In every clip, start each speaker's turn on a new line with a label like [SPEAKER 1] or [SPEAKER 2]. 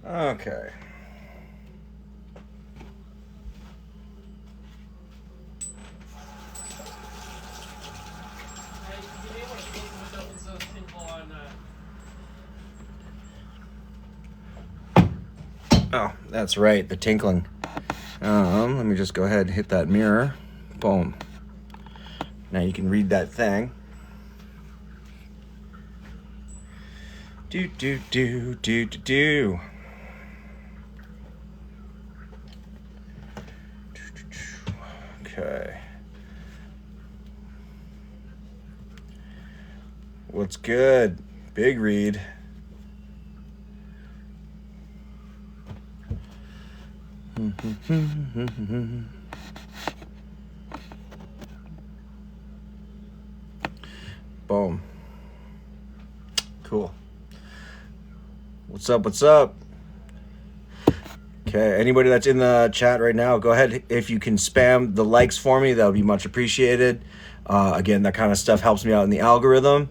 [SPEAKER 1] Okay. Oh, that's right, the tinkling. Let me just go ahead and hit that mirror. Boom. Now you can read that thing. Do, do, do, do, do, do. Okay. What's good? Big read. Boom. Cool. What's up? What's up? Okay, anybody that's in the chat right now, go ahead. If you can spam the likes for me, that would be much appreciated. Again, that kind of stuff helps me out in the algorithm.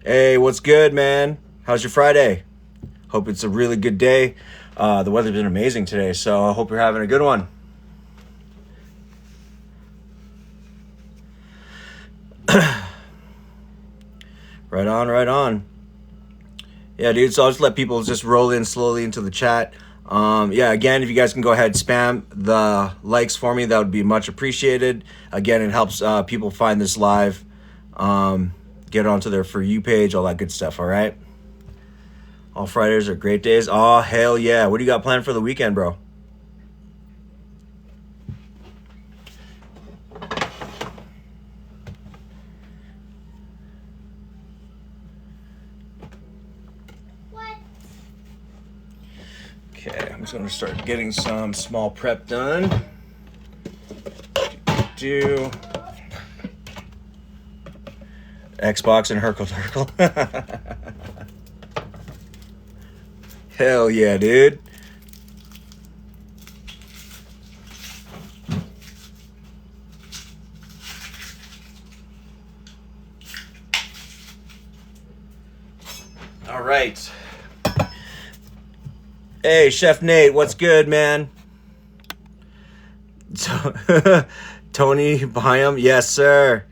[SPEAKER 1] Hey, what's good, man? How's your Friday? Hope it's a really good day. The weather's been amazing today, so I hope you're having a good one. Right on, right on. Yeah, dude, so I'll just let people just roll in slowly into the chat. Yeah, again, if you guys can go ahead and spam the likes for me, that would be much appreciated. Again, it helps people find this live, get onto their For You page, all that good stuff, all right? All Fridays are great days. Oh, hell yeah. What do you got planned for the weekend, bro? Okay, I'm just going to start getting some small prep done. Do Xbox and Herkle Turkle. Hell yeah, dude. All right. Hey, Chef Nate, what's good, man? Tony Byam, yes, sir.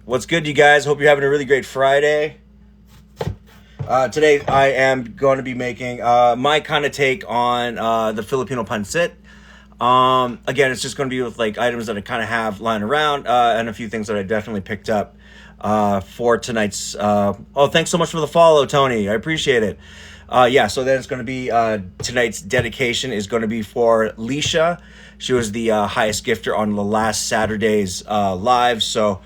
[SPEAKER 1] What's good, you guys? Hope you're having a really great Friday. Today, I am going to be making my kind of take on the Filipino pancit. Again, it's just going to be with like items that I kind of have lying around and a few things that I definitely picked up for tonight's. Oh, thanks so much for the follow, Tony. I appreciate it. Yeah, so then it's going to be tonight's dedication is going to be for Leisha. She was the highest gifter on the last Saturday's live. So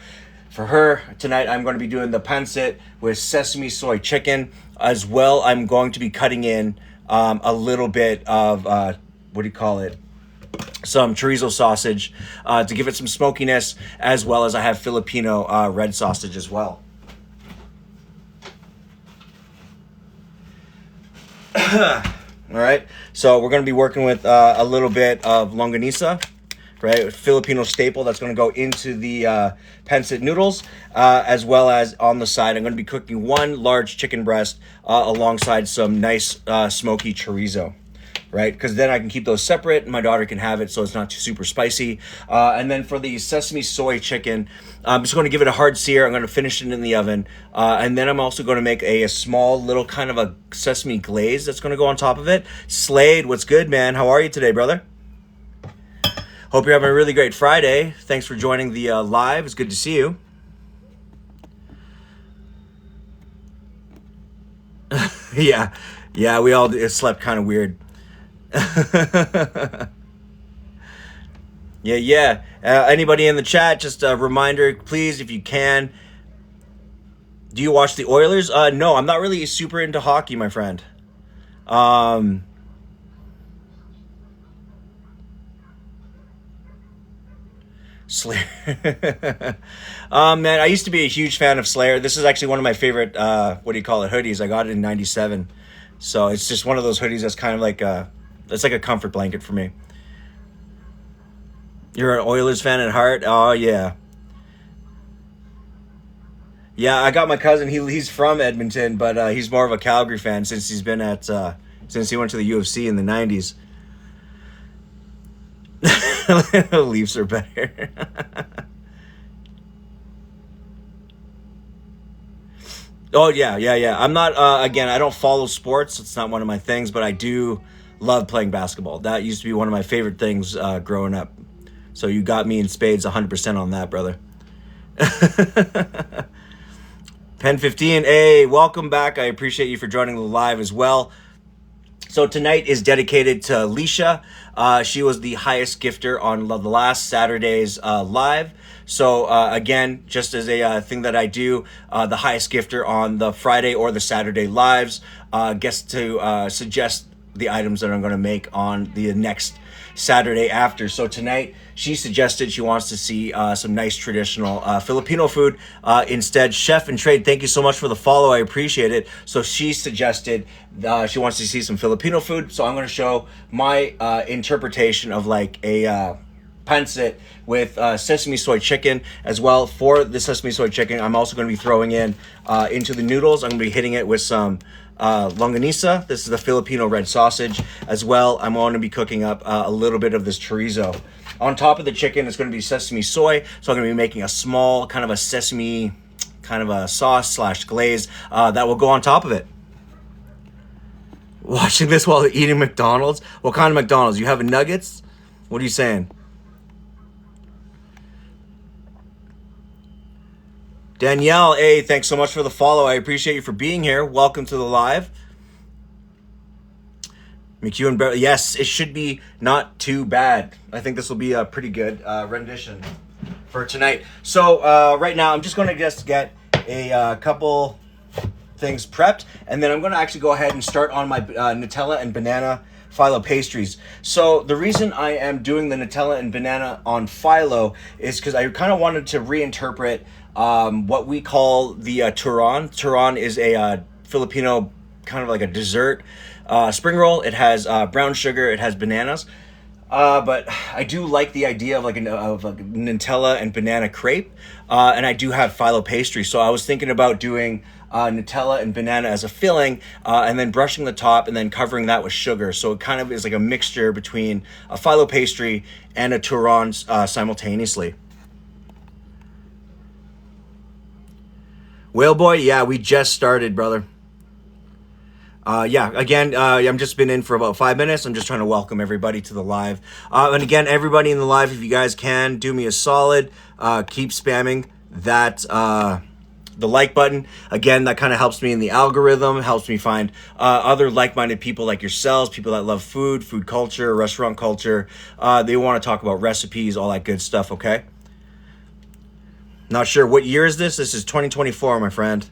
[SPEAKER 1] for her tonight, I'm going to be doing the pancit with sesame soy chicken. As well, I'm going to be cutting in a little bit of, what do you call it? Some chorizo sausage to give it some smokiness, as well as I have Filipino red sausage as well. All right, so we're going to be working with a little bit of longanisa, right? Filipino staple that's going to go into the pancit noodles, as well as on the side, I'm going to be cooking one large chicken breast alongside some nice smoky chorizo. Right, because then I can keep those separate and my daughter can have it so it's not too super spicy. And then for the sesame soy chicken, I'm just going to give it a hard sear. I'm going to finish it in the oven. And then I'm also going to make a small little kind of a sesame glaze that's going to go on top of it. Slade, what's good, man? How are you today, brother? Hope you're having a really great Friday. Thanks for joining the live. It's good to see you. Yeah, we all slept kind of weird. Yeah. Anybody in the chat, just a reminder, please, if you can. Do you watch the Oilers? No, I'm not really super into hockey, my friend. Slayer. Man, I used to be a huge fan of Slayer. This is actually one of my favorite, hoodies. I got it in 97. So it's just one of those hoodies that's kind of like it's like a comfort blanket for me. You're an Oilers fan at heart? Oh, yeah. Yeah, I got my cousin. He's from Edmonton, but he's more of a Calgary fan since he's been at since he went to the UFC in the '90s. The Leafs are better. Oh yeah. I'm not again. I don't follow sports. It's not one of my things, but I do love playing basketball. That used to be one of my favorite things growing up. So you got me in spades, 100% on that, brother. Pen 15, hey, welcome back. I appreciate you for joining the live as well. So tonight is dedicated to Alicia. She was the highest gifter on the last Saturday's live. So again, just as a thing that I do, the highest gifter on the Friday or the Saturday lives gets to suggest the items that I'm going to make on the next Saturday after. So tonight, she suggested she wants to see some nice traditional Filipino food. Instead, Chef and Trade, thank you so much for the follow. I appreciate it. So she suggested she wants to see some Filipino food. So I'm going to show my interpretation of like a pancit with sesame soy chicken as well. For the sesame soy chicken, I'm also going to be throwing in into the noodles. I'm going to be hitting it with some longanisa. This is the Filipino red sausage as well. I'm going to be cooking up a little bit of this chorizo. On top of the chicken, it's going to be sesame soy. So I'm going to be making a small kind of a sesame kind of a sauce / glaze that will go on top of it. Watching this while eating McDonald's? What kind of McDonald's? You having nuggets? What are you saying? Danielle, hey, thanks so much for the follow. I appreciate you for being here. Welcome to the live. McHugh and Beverly, yes, it should be not too bad. I think this will be a pretty good rendition for tonight. So right now, I'm just going to just get a couple things prepped, and then I'm going to actually go ahead and start on my Nutella and banana philo pastries. So the reason I am doing the Nutella and banana on philo is because I kind of wanted to reinterpret what we call the turon. Turon is a Filipino kind of like a dessert spring roll. It has brown sugar. It has bananas. But I do like the idea of like a Nutella and banana crepe. And I do have philo pastry. So I was thinking about doing Nutella and banana as a filling, and then brushing the top and then covering that with sugar. So it kind of is like a mixture between a philo pastry and a turon simultaneously. Whale Boy, yeah, we just started, brother. Yeah, again, I'm just been in for about 5 minutes. I'm just trying to welcome everybody to the live. And again, everybody in the live, if you guys can, do me a solid. Keep spamming that, the like button. Again, that kind of helps me in the algorithm, helps me find other like-minded people like yourselves, people that love food, food culture, restaurant culture. They want to talk about recipes, all that good stuff, okay? Not sure what year is this. This is 2024, my friend.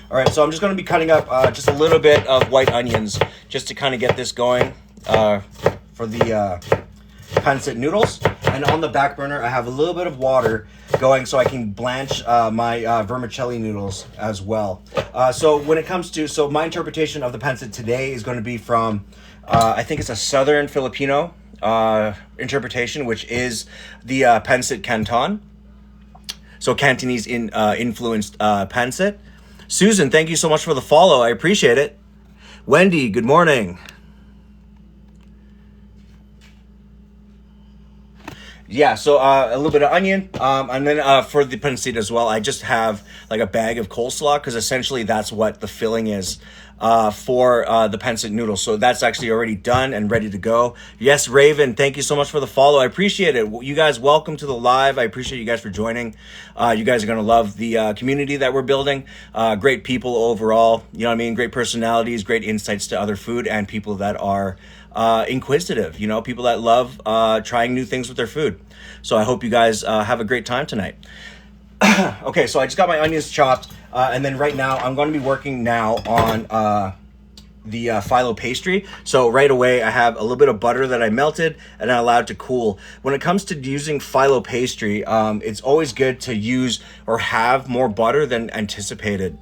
[SPEAKER 1] All right, so I'm just going to be cutting up just a little bit of white onions just to kind of get this going for the pancit noodles. And on the back burner, I have a little bit of water going so I can blanch my vermicelli noodles as well. So when it comes to, so my interpretation of the pancit today is going to be from, I think it's a Southern Filipino interpretation, which is the Pancit Canton. So Cantonese influenced pancit. Susan, thank you so much for the follow. I appreciate it. Wendy, good morning. Yeah, so a little bit of onion, and then for the pancit as well, I just have like a bag of coleslaw because essentially that's what the filling is for the pancit noodles. So that's actually already done and ready to go. Yes, Raven, thank you so much for the follow. I appreciate it. You guys, welcome to the live. I appreciate you guys for joining. You guys are going to love the community that we're building. Great people overall, you know what I mean? Great personalities, great insights to other food, and people that are inquisitive, you know, people that love trying new things with their food. So I hope you guys have a great time tonight. Okay, so I just got my onions chopped, and then right now I'm going to be working now on the philo pastry. So right away I have a little bit of butter that I melted and I allowed to cool. When it comes to using philo pastry, it's always good to use or have more butter than anticipated.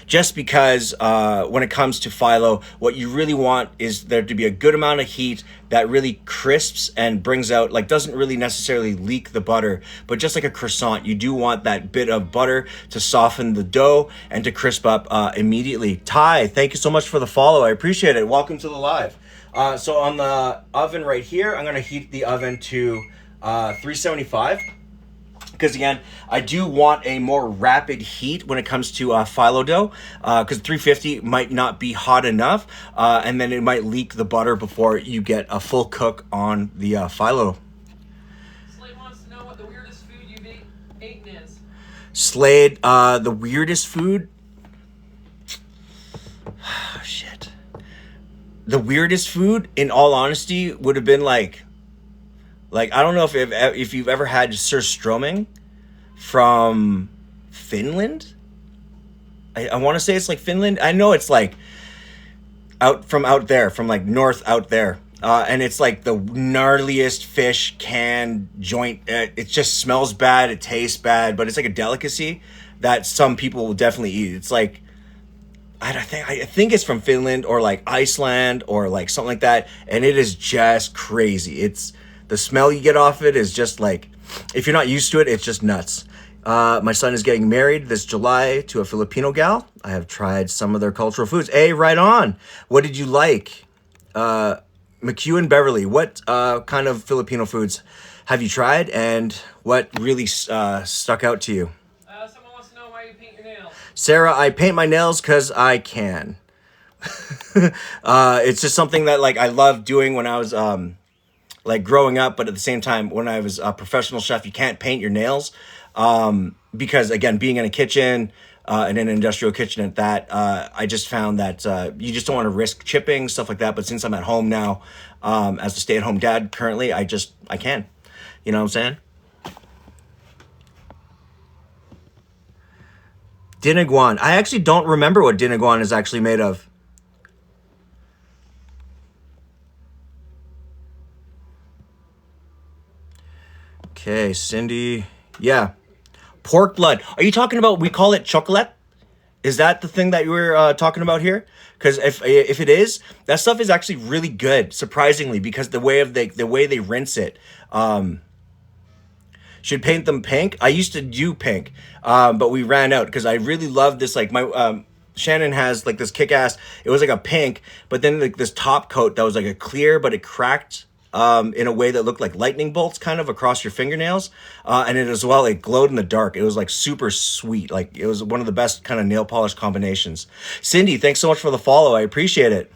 [SPEAKER 1] just because when it comes to phyllo, what you really want is there to be a good amount of heat that really crisps and brings out, like, doesn't really necessarily leak the butter, but just like a croissant, you do want that bit of butter to soften the dough and to crisp up immediately. Ty, thank you so much for the follow. I appreciate it. Welcome to the live. So on the oven right here, I'm going to heat the oven to 375. Because again, I do want a more rapid heat when it comes to phyllo dough, because 350 might not be hot enough, and then it might leak the butter before you get a full cook on the phyllo.
[SPEAKER 2] Slade wants to know what the weirdest food you've eaten is.
[SPEAKER 1] Slade, the weirdest food? Shit. The weirdest food, in all honesty, would have been like I don't know if you've ever had surströmming from Finland. I want to say it's like Finland. I know it's like out there, from like north out there. And it's like the gnarliest fish canned joint. It just smells bad. It tastes bad, but it's like a delicacy that some people will definitely eat. It's like, I think it's from Finland or like Iceland or like something like that. And it is just crazy. It's, the smell you get off it is just like, if you're not used to it, it's just nuts. My son is getting married this July to a Filipino gal. I have tried some of their cultural foods. Hey, right on. What did you like? McHugh and Beverly, what kind of Filipino foods have you tried, and what really stuck out to you?
[SPEAKER 2] Someone wants to know why you paint your nails.
[SPEAKER 1] Sarah, I paint my nails because I can. It's just something that like I loved doing when I was like growing up, but at the same time, when I was a professional chef, you can't paint your nails because, again, being in a kitchen, in an industrial kitchen at that, I just found that you just don't want to risk chipping, stuff like that. But since I'm at home now, as a stay-at-home dad currently, I can. You know what I'm saying? Dinuguan. I actually don't remember what dinuguan is actually made of. Okay, Cindy. Yeah. Pork blood. Are you talking about, we call it chocolate? Is that the thing that you were talking about here? Because if it is, that stuff is actually really good, surprisingly, because the way they rinse it. Should paint them pink. I used to do pink, but we ran out because I really love this. Like my Shannon has like this kick-ass. It was like a pink, but then like this top coat that was like a clear, but it cracked in a way that looked like lightning bolts kind of across your fingernails. And it as well, it glowed in the dark. It was like super sweet. Like it was one of the best kind of nail polish combinations. Cindy, thanks so much for the follow. I appreciate it.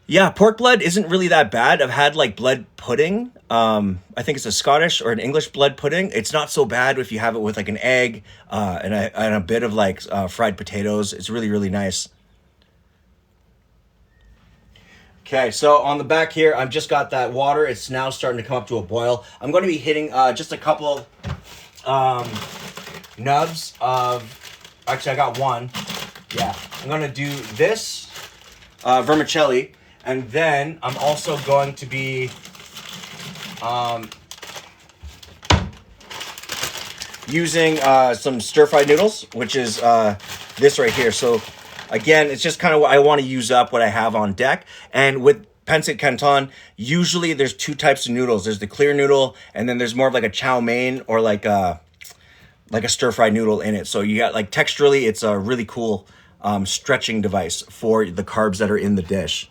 [SPEAKER 1] Yeah, pork blood isn't really that bad. I've had like blood pudding. I think it's a Scottish or an English blood pudding. It's not so bad if you have it with like an egg and a bit of like fried potatoes. It's really, really nice. Okay, so on the back here, I've just got that water. It's now starting to come up to a boil. I'm going to be hitting just a couple nubs of, actually I got one. Yeah, I'm going to do this vermicelli, and then I'm also going to be using some stir-fried noodles, which is this right here. So again, it's just kind of what I want to use up what I have on deck. And with Pancit Canton, usually there's two types of noodles. There's the clear noodle, and then there's more of like a chow mein or like a stir-fried noodle in it. So you got like texturally, it's a really cool stretching device for the carbs that are in the dish.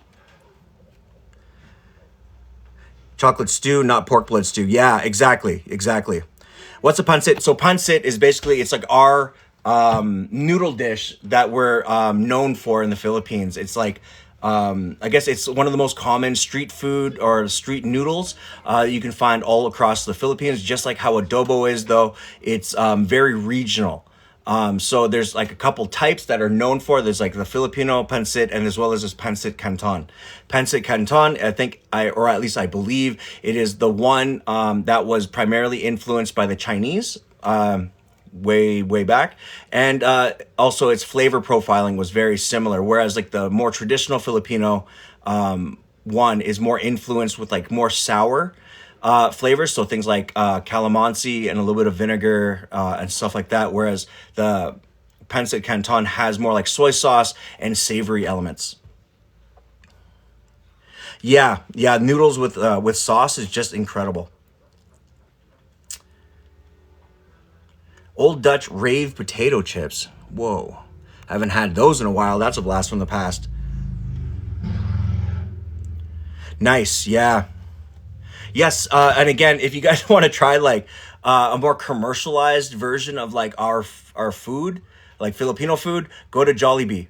[SPEAKER 1] Chocolate stew, not pork blood stew. Yeah, exactly. What's a pancit? So pancit is basically, it's like our noodle dish that we're known for in the Philippines. It's like, I guess it's one of the most common street food or street noodles you can find all across the Philippines. Just like how adobo is, though, it's very regional. So there's like a couple types that are known for. There's like the Filipino pancit, and as well as this Pancit Canton. Pancit Canton, I think, or at least I believe, it is the one that was primarily influenced by the Chinese way back. And also its flavor profiling was very similar. Whereas like the more traditional Filipino one is more influenced with like more sour flavors, so things like calamansi and a little bit of vinegar and stuff like that, whereas the Pancit Canton has more like soy sauce and savory elements. Yeah, noodles with sauce is just incredible. Old Dutch rave potato chips. Whoa. Haven't had those in a while. That's a blast from the past. Nice, yeah. Yes, and again, if you guys want to try like a more commercialized version of like our food, like Filipino food, go to Jollibee.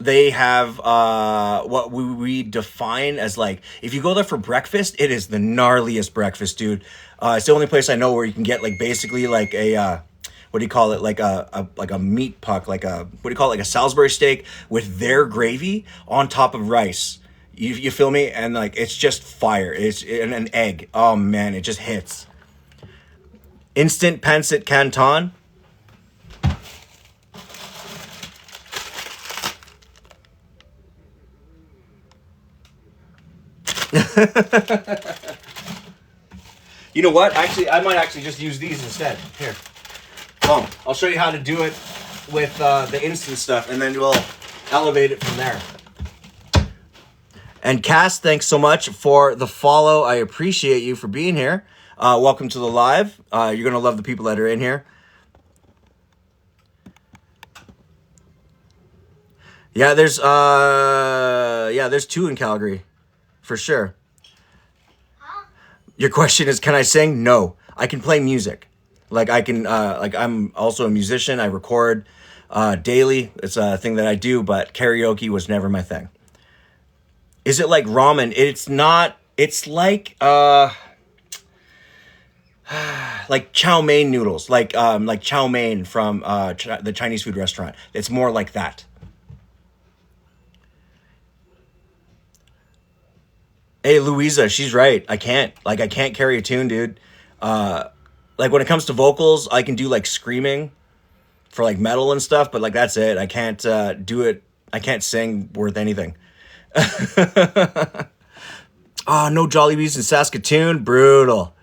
[SPEAKER 1] They have what we define as like, if you go there for breakfast, it is the gnarliest breakfast, dude. It's the only place I know where you can get like basically like a what do you call it, like a meat puck, like a, what do you call it, like a Salisbury steak with their gravy on top of rice. You feel me? And like it's just fire. It's an egg. Oh man, it just hits. Instant Pancit Canton. You know what? Actually, I might actually just use these instead. Here. Boom. I'll show you how to do it with the instant stuff, and then we'll elevate it from there. And Cass, thanks so much for the follow. I appreciate you for being here. Welcome to the live. You're going to love the people that are in here. Yeah, there's two in Calgary. For sure. Huh? Your question is, can I sing? No. I can play music. Like I can, like I'm also a musician. I record daily. It's a thing that I do, but karaoke was never my thing. Is it like ramen? It's not. It's like chow mein noodles, like chow mein from the Chinese food restaurant. It's more like that. Hey, Louisa, she's right. I can't carry a tune, dude. Like when it comes to vocals, I can do like screaming for like metal and stuff, but like that's it. I can't do it. I can't sing worth anything. Oh, no Jollibees in Saskatoon. Brutal.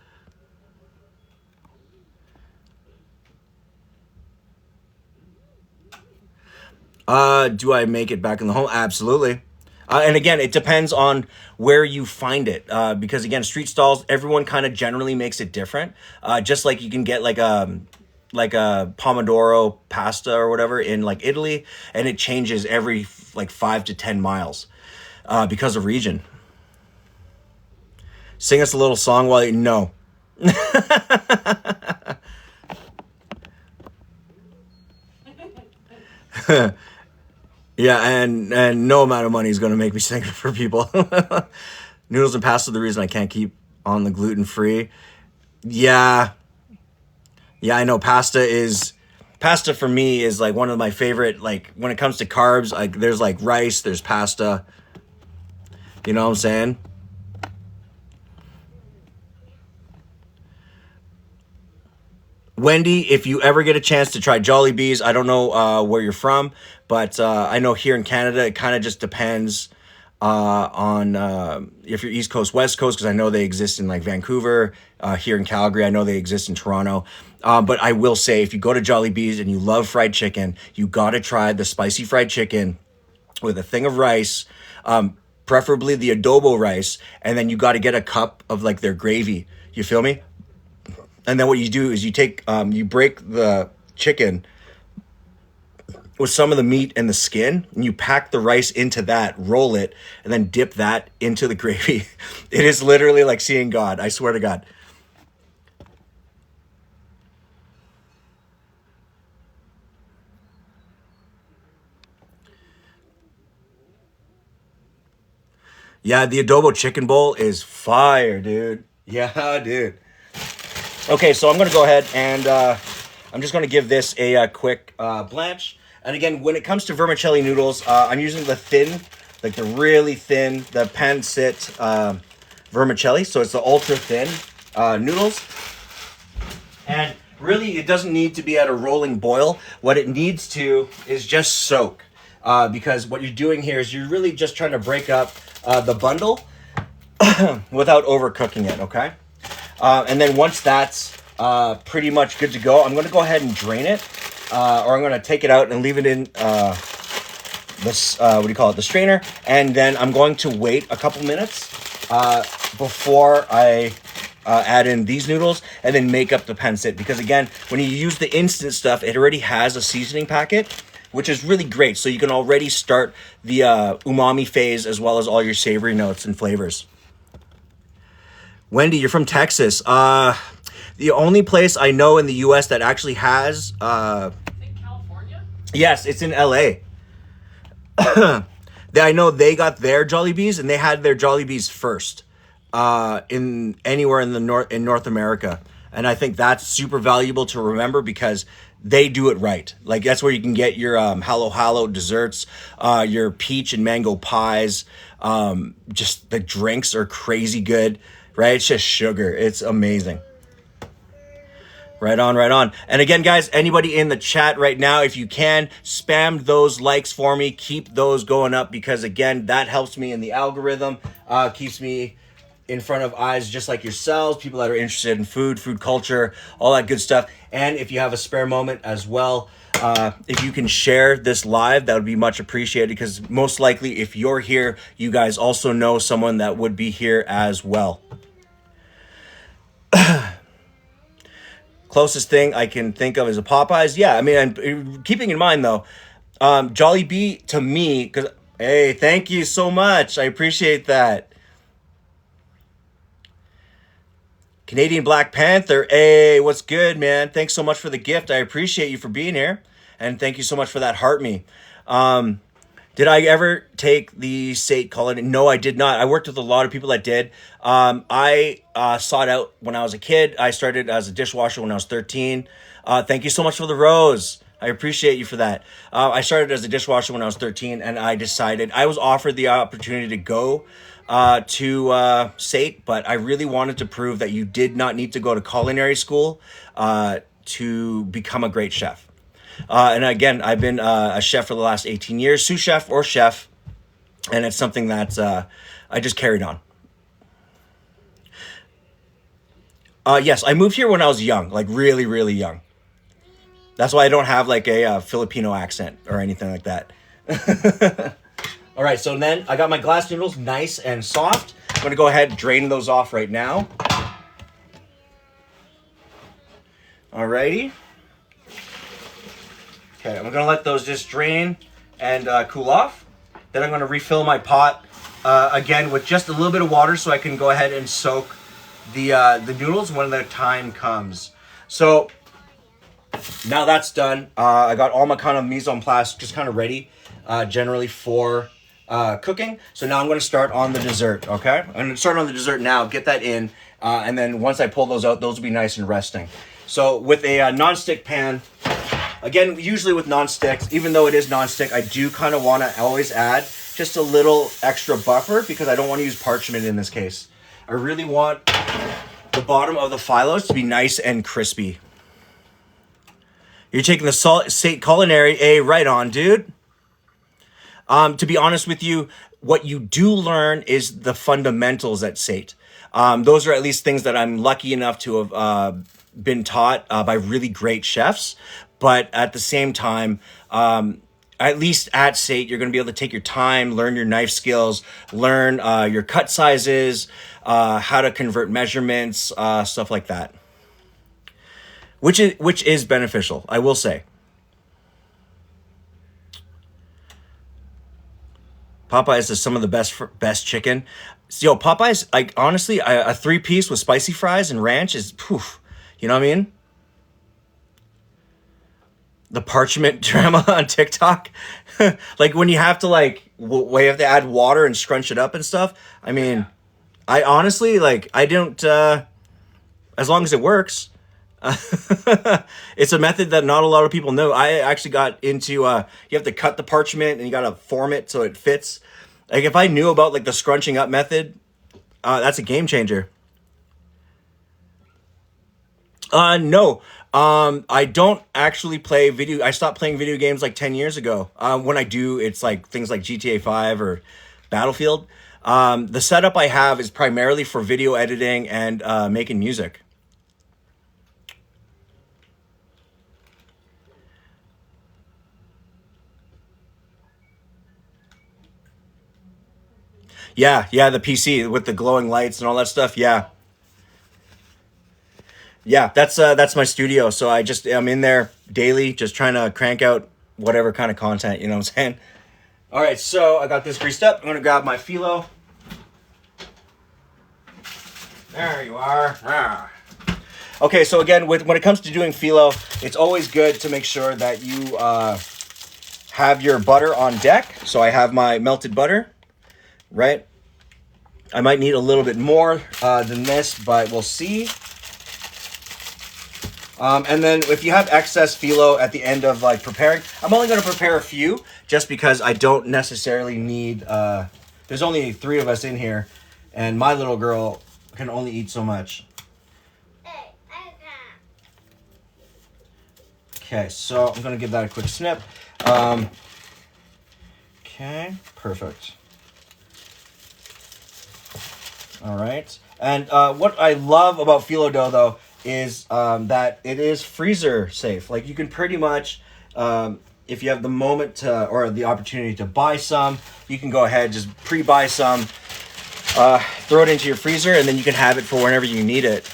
[SPEAKER 1] Do I make it back in the home? Absolutely. And again, it depends on where you find it. Because again, street stalls, everyone kind of generally makes it different. Just like you can get like a pomodoro pasta or whatever in like Italy, and it changes every like 5 to 10 miles because of region. Sing us a little song while you no. Yeah, and no amount of money is going to make me sing for people. Noodles and pasta are the reason I can't keep on the gluten free. Yeah, I know pasta for me is like one of my favorite, like when it comes to carbs, like there's like rice, there's pasta. You know what I'm saying? Wendy, if you ever get a chance to try Jollibees, I don't know where you're from, but I know here in Canada, it kind of just depends on if you're East Coast, West Coast, because I know they exist in like Vancouver. Here in Calgary, I know they exist in Toronto. But I will say, if you go to Jollibees and you love fried chicken, you got to try the spicy fried chicken with a thing of rice, preferably the adobo rice, and then you got to get a cup of like their gravy. You feel me? And then what you do is you take, you break the chicken with some of the meat and the skin, and you pack the rice into that, roll it, and then dip that into the gravy. It is literally like seeing God. I swear to God. Yeah, the adobo chicken bowl is fire, dude. Yeah, dude. Okay, so I'm going to go ahead and I'm just going to give this a quick blanch. And again, when it comes to vermicelli noodles, I'm using the thin, like the really thin, the Pancit vermicelli. So it's the ultra thin noodles. And really, it doesn't need to be at a rolling boil. What it needs to is just soak. Because what you're doing here is you're really just trying to break up the bundle without overcooking it, okay? And then once that's pretty much good to go, I'm going to go ahead and drain it. or I'm going to take it out and leave it in this, the strainer. And then I'm going to wait a couple minutes before I add in these noodles and then make up the pancit. Because again, when you use the instant stuff, it already has a seasoning packet, which is really great. So you can already start the umami phase as well as all your savory notes and flavors. Wendy, you're from Texas. The only place I know in the U.S. that actually has...
[SPEAKER 2] I think California?
[SPEAKER 1] Yes, it's in L.A. I know they got their Jollibees, and they had their Jollibees first in anywhere in North America. And I think that's super valuable to remember because they do it right. Like, that's where you can get your halo desserts, your peach and mango pies. Just the drinks are crazy good, right? It's just sugar. It's amazing. Right on, right on. And again, guys, anybody in the chat right now, if you can, spam those likes for me. Keep those going up because, again, that helps me in the algorithm, keeps me in front of eyes just like yourselves, people that are interested in food culture, all that good stuff. And if you have a spare moment as well, if you can share this live, that would be much appreciated because most likely if you're here, you guys also know someone that would be here as well. Closest thing I can think of is a Popeyes. Yeah, I mean, I'm keeping in mind though, Jollibee to me, because, hey, thank you so much. I appreciate that. Canadian Black Panther, hey, what's good, man? Thanks so much for the gift. I appreciate you for being here. And thank you so much for that heart me. Did I ever take the SATE culinary? No, I did not. I worked with a lot of people that did. I sought out when I was a kid. I started as a dishwasher when I was 13. Thank you so much for the rose. I appreciate you for that. I started as a dishwasher when I was 13, and I decided I was offered the opportunity to go to SATE, but I really wanted to prove that you did not need to go to culinary school to become a great chef. And again, I've been a chef for the last 18 years, sous chef or chef, and it's something that I just carried on. Yes, I moved here when I was young, like really, really young. That's why I don't have like a Filipino accent or anything like that. All right, so then I got my glass noodles nice and soft. I'm going to go ahead and drain those off right now. All righty. Okay, I'm going to let those just drain and cool off. Then I'm going to refill my pot again with just a little bit of water so I can go ahead and soak the noodles when the time comes. So now that's done. I got all my kind of mise en place just kind of ready generally for cooking. So now I'm going to start on the dessert, okay? I'm going to start on the dessert now, get that in, and then once I pull those out, those will be nice and resting. So with a non-stick pan, again, usually with non-sticks, even though it is non-stick, I do kind of want to always add just a little extra buffer because I don't want to use parchment in this case. I really want the bottom of the philos to be nice and crispy. You're taking the SATE culinary, right on, dude. To be honest with you, what you do learn is the fundamentals at SATE. Those are at least things that I'm lucky enough to have been taught by really great chefs. But at the same time, at least at SATE, you're going to be able to take your time, learn your knife skills, learn your cut sizes, how to convert measurements, stuff like that. Which is beneficial, I will say. Popeyes is some of the best chicken. Yo, Popeyes, like honestly, a 3-piece with spicy fries and ranch is poof. You know what I mean? The parchment drama on TikTok, like when you have to we have to add water and scrunch it up and stuff. I mean, I honestly I don't. As long as it works. It's a method that not a lot of people know. I actually got into you have to cut the parchment and you got to form it so it fits. Like if I knew about the scrunching up method, that's a game changer. No. I don't actually play video. I stopped playing video games 10 years ago. When I do, it's things like GTA 5 or Battlefield. The setup I have is primarily for video editing and making music. Yeah, yeah, the PC with the glowing lights and all that stuff. Yeah, yeah, that's my studio. So I'm in there daily, just trying to crank out whatever kind of content. You know what I'm saying? All right, so I got this greased up. I'm gonna grab my philo. There you are. Ah. Okay, so again, when it comes to doing philo, it's always good to make sure that you have your butter on deck. So I have my melted butter, right? I might need a little bit more than this, but we'll see. And then if you have excess phyllo at the end of like preparing, I'm only going to prepare a few just because I don't necessarily need, there's only 3 of us in here and my little girl can only eat so much. Okay, so I'm going to give that a quick snip. Okay, perfect. All right. And what I love about phyllo dough, though, is that it is freezer safe. Like you can pretty much, if you have the moment to, or the opportunity to buy some, you can go ahead, just pre-buy some, throw it into your freezer, and then you can have it for whenever you need it.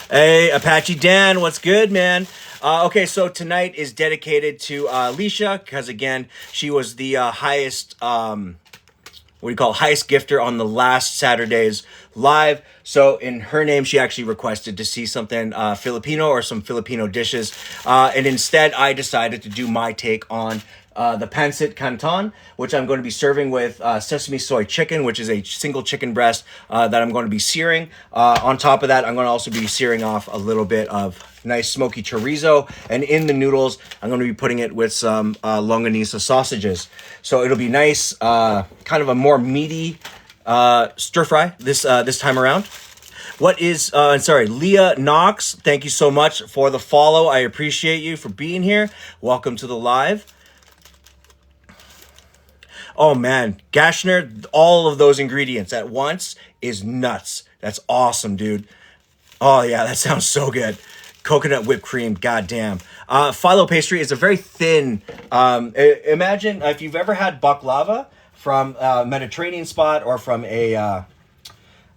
[SPEAKER 1] Hey, Apache Dan, what's good, man? Okay, so tonight is dedicated to Alicia, because again, she was the highest, highest gifter on the last Saturday's live. So in her name, she actually requested to see something Filipino or some Filipino dishes. And instead, I decided to do my take on the pancit canton, which I'm going to be serving with sesame soy chicken, which is a single chicken breast that I'm going to be searing. On top of that, I'm going to also be searing off a little bit of nice smoky chorizo. And in the noodles, I'm going to be putting it with some longanisa sausages. So it'll be nice, kind of a more meaty stir fry this time around. Leah Knox, thank you so much for the follow. I appreciate you for being here. Welcome to the live. Oh man, Gashner, all of those ingredients at once is nuts. That's awesome, dude. Oh yeah, that sounds so good. Coconut whipped cream, goddamn. Phyllo pastry is a very thin, imagine if you've ever had baklava from a Mediterranean spot or from a,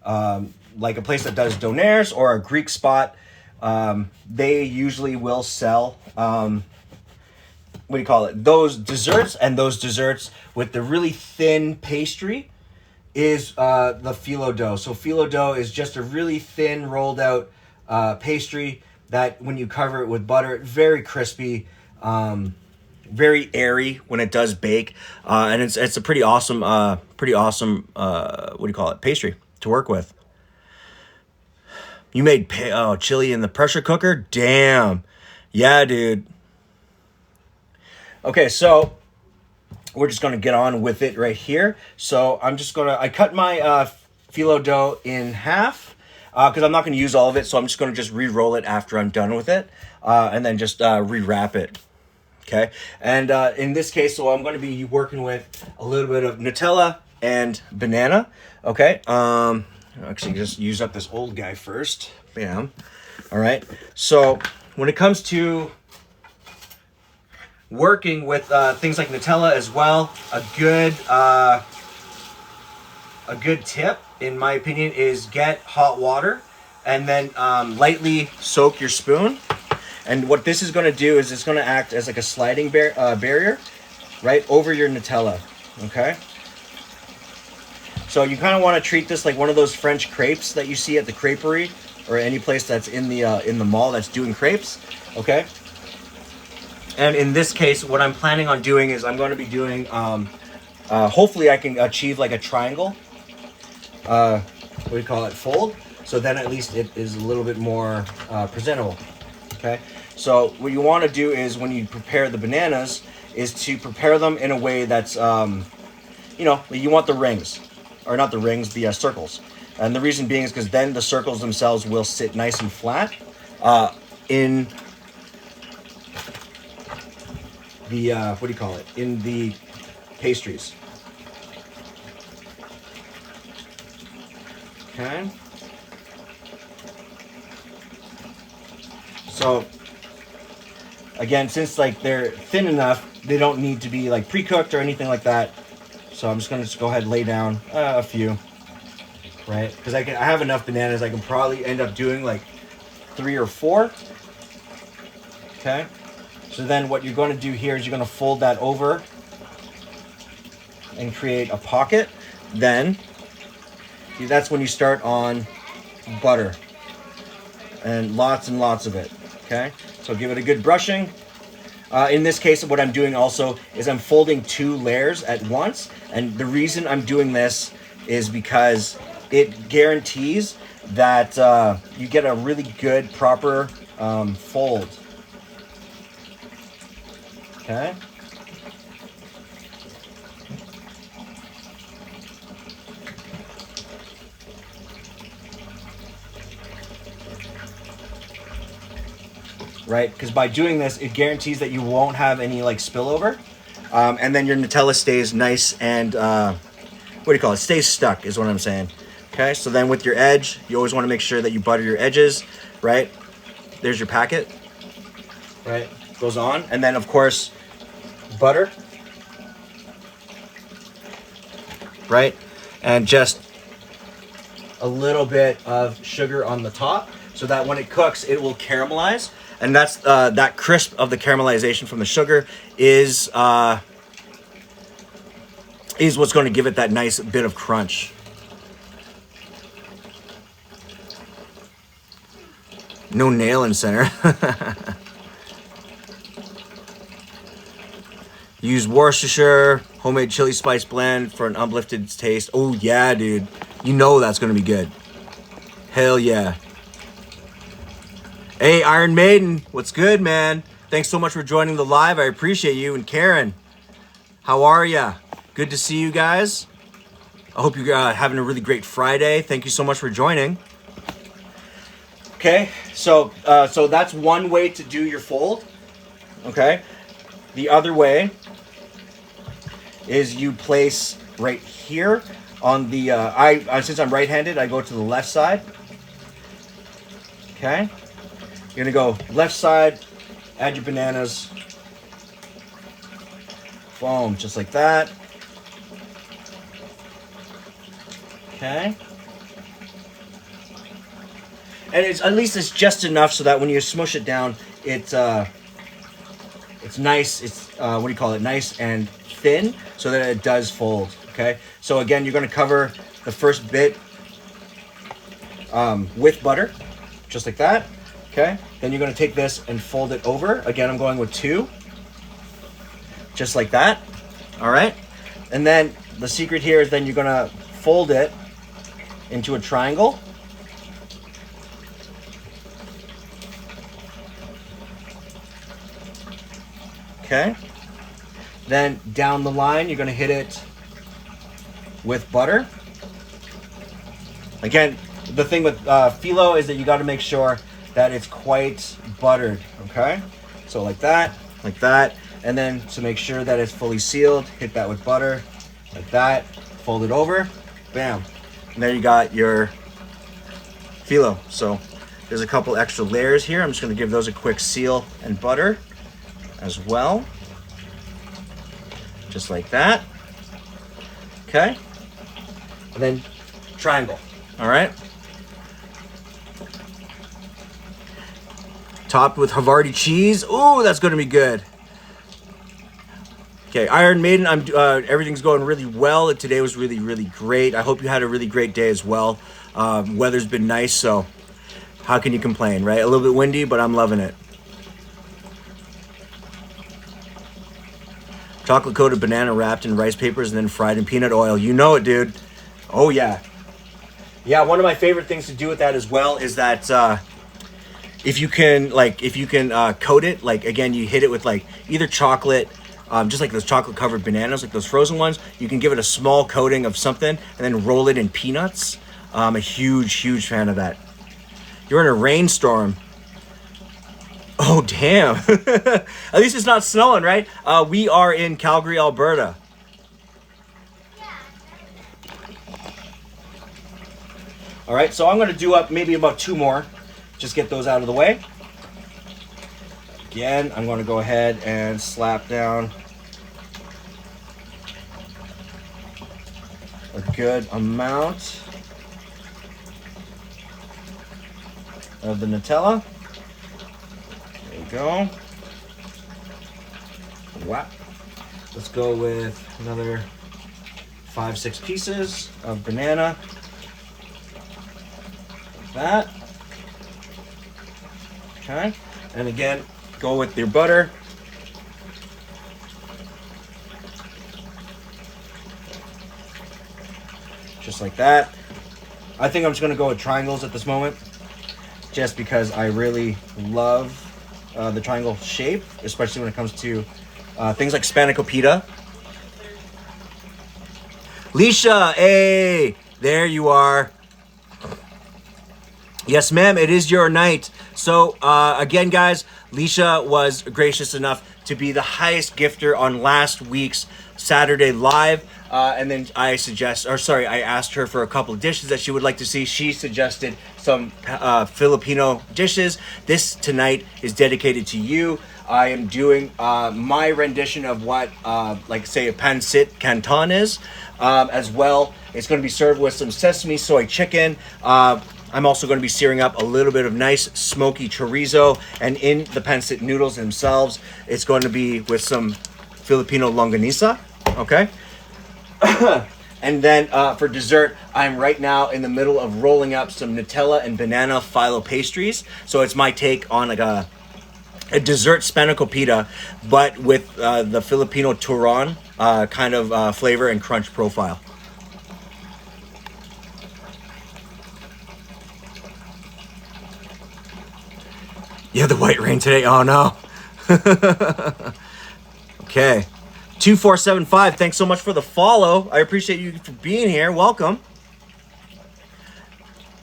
[SPEAKER 1] like a place that does donaires or a Greek spot, they usually will sell, those desserts, and those desserts with the really thin pastry is the phyllo dough. So phyllo dough is just a really thin rolled out pastry that when you cover it with butter, very crispy, very airy when it does bake, and it's a pretty awesome pastry to work with. You made chili in the pressure cooker? Damn. Yeah, dude. Okay, so we're just going to get on with it right here. So I cut my phyllo dough in half because I'm not going to use all of it. So I'm just going to just re-roll it after I'm done with it and then just re-wrap it. Okay, and in this case, so I'm going to be working with a little bit of Nutella and banana. Okay, actually just use up this old guy first. Bam. All right, so when it comes to working with things like Nutella as well, a good tip, in my opinion, is get hot water and then lightly soak your spoon. And what this is going to do is it's going to act as like a sliding barrier right over your Nutella, okay? So you kind of want to treat this like one of those French crepes that you see at the creperie or any place that's in the mall that's doing crepes, okay? And in this case, what I'm planning on doing is I'm going to be doing, hopefully I can achieve like a triangle, fold. So then at least it is a little bit more presentable, okay? So what you want to do is when you prepare the bananas is to prepare them in a way that's, you want the rings, or not the rings, the circles. And the reason being is because then the circles themselves will sit nice and flat in the, in the pastries. Okay. So, again, since like they're thin enough, they don't need to be like pre-cooked or anything like that. So I'm just gonna go ahead and lay down a few, right? Because I have enough bananas. I can probably end up doing like 3 or 4. Okay. So then what you're going to do here is you're going to fold that over and create a pocket. Then that's when you start on butter, and lots of it. Okay. So give it a good brushing. In this case, what I'm doing also is I'm folding 2 layers at once. And the reason I'm doing this is because it guarantees that you get a really good, proper fold. Okay. Right, because by doing this, it guarantees that you won't have any like spillover, and then your Nutella stays nice and what do you call it? Stays stuck is what I'm saying. Okay, so then with your edge, you always want to make sure that you butter your edges. Right, there's your packet. Right, goes on, and then of course, butter. Right, and just a little bit of sugar on the top, so that when it cooks, it will caramelize. And that's that crisp of the caramelization from the sugar is what's going to give it that nice bit of crunch. No nail in center. Use Worcestershire homemade chili spice blend for an uplifted taste. Oh yeah, dude. You know that's going to be good. Hell yeah. Hey, Iron Maiden, what's good, man? Thanks so much for joining the live. I appreciate you. And Karen, how are ya? Good to see you guys. I hope you're having a really great Friday. Thank you so much for joining. Okay, so that's one way to do your fold. Okay, the other way is you place right here on the. Since I'm right-handed, I go to the left side. Okay. You're gonna go left side, add your bananas, boom, just like that. Okay. And at least it's just enough so that when you smush it down, it's nice. It's what do you call it? Nice and thin, so that it does fold. Okay. So again, you're gonna cover the first bit with butter, just like that. Okay, then you're going to take this and fold it over. Again, I'm going with 2. Just like that. All right. And then the secret here is then you're going to fold it into a triangle. Okay. Then down the line, you're going to hit it with butter. Again, the thing with phyllo is that you got to make sure that it's quite buttered, okay? So like that, and then to make sure that it's fully sealed, hit that with butter, like that, fold it over, bam. And there you got your phyllo. So there's a couple extra layers here. I'm just gonna give those a quick seal and butter as well. Just like that, okay? And then triangle, all right? Topped with Havarti cheese. Ooh, that's going to be good. Okay, Iron Maiden, everything's going really well. Today was really, really great. I hope you had a really great day as well. Weather's been nice, so how can you complain, right? A little bit windy, but I'm loving it. Chocolate coated banana wrapped in rice papers and then fried in peanut oil. You know it, dude. Oh, yeah. Yeah, one of my favorite things to do with that as well is that if you can coat it, like again, you hit it with like either chocolate, just like those chocolate covered bananas, like those frozen ones. You can give it a small coating of something and then roll it in peanuts. I'm a huge fan of that. You're in a rainstorm. Oh, damn. At least it's not snowing, right? We are in Calgary, Alberta. All right, so I'm going to do up maybe about 2 more. Just get those out of the way. Again, I'm going to go ahead and slap down good amount of the Nutella. There you go. Wow. Let's go with another 5-6 pieces of banana. Like that. Okay. And again, go with your butter. Just like that. I think I'm just going to go with triangles at this moment, just because I really love the triangle shape, especially when it comes to things like spanakopita. Leisha, hey, there you are. Yes, ma'am, it is your night. So, again, guys, Leisha was gracious enough to be the highest gifter on last week's Saturday Live. And then I asked her for a couple of dishes that she would like to see. She suggested some Filipino dishes. This tonight is dedicated to you. I am doing my rendition of what, say, a pancit canton is. As well, it's going to be served with some sesame soy chicken. I'm also going to be searing up a little bit of nice smoky chorizo. And in the pancit noodles themselves, it's going to be with some Filipino longanisa. Okay? And then for dessert, I'm right now in the middle of rolling up some Nutella and banana phyllo pastries. So it's my take on like a dessert spanakopita, but with the Filipino turon kind of flavor and crunch profile. Yeah, the white rain today. Oh no. Okay. 2475, thanks so much for the follow. I appreciate you for being here. Welcome.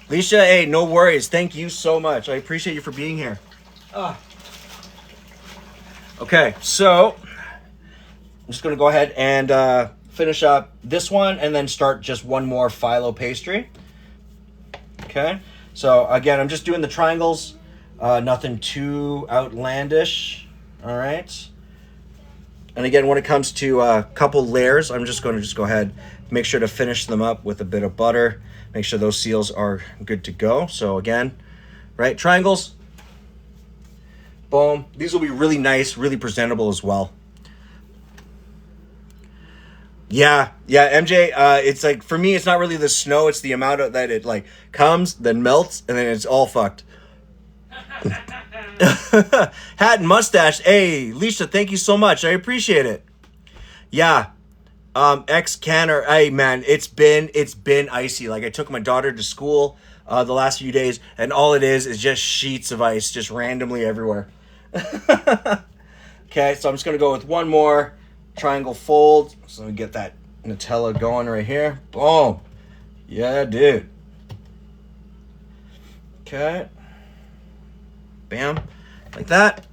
[SPEAKER 1] Leisha, hey, no worries. Thank you so much. I appreciate you for being here. Okay, so I'm just going to go ahead and finish up this one and then start just one more phyllo pastry. Okay, so again, I'm just doing the triangles. Nothing too outlandish. All right. And again, when it comes to a couple layers, I'm just going to go ahead, make sure to finish them up with a bit of butter. Make sure those seals are good to go. So again, right, triangles. Boom. These will be really nice, really presentable as well. Yeah, MJ, it's like, for me, it's not really the snow, it's the amount of that it like comes, then melts, and then it's all fucked. Hat and mustache. Hey, Leisha, thank you so much. I appreciate it. Yeah. Ex Canner. Hey man, it's been icy. Like I took my daughter to school the last few days, and all it is just sheets of ice just randomly everywhere. Okay, so I'm just gonna go with one more triangle fold. So let me get that Nutella going right here. Boom. Yeah, dude. Okay. Bam, like that.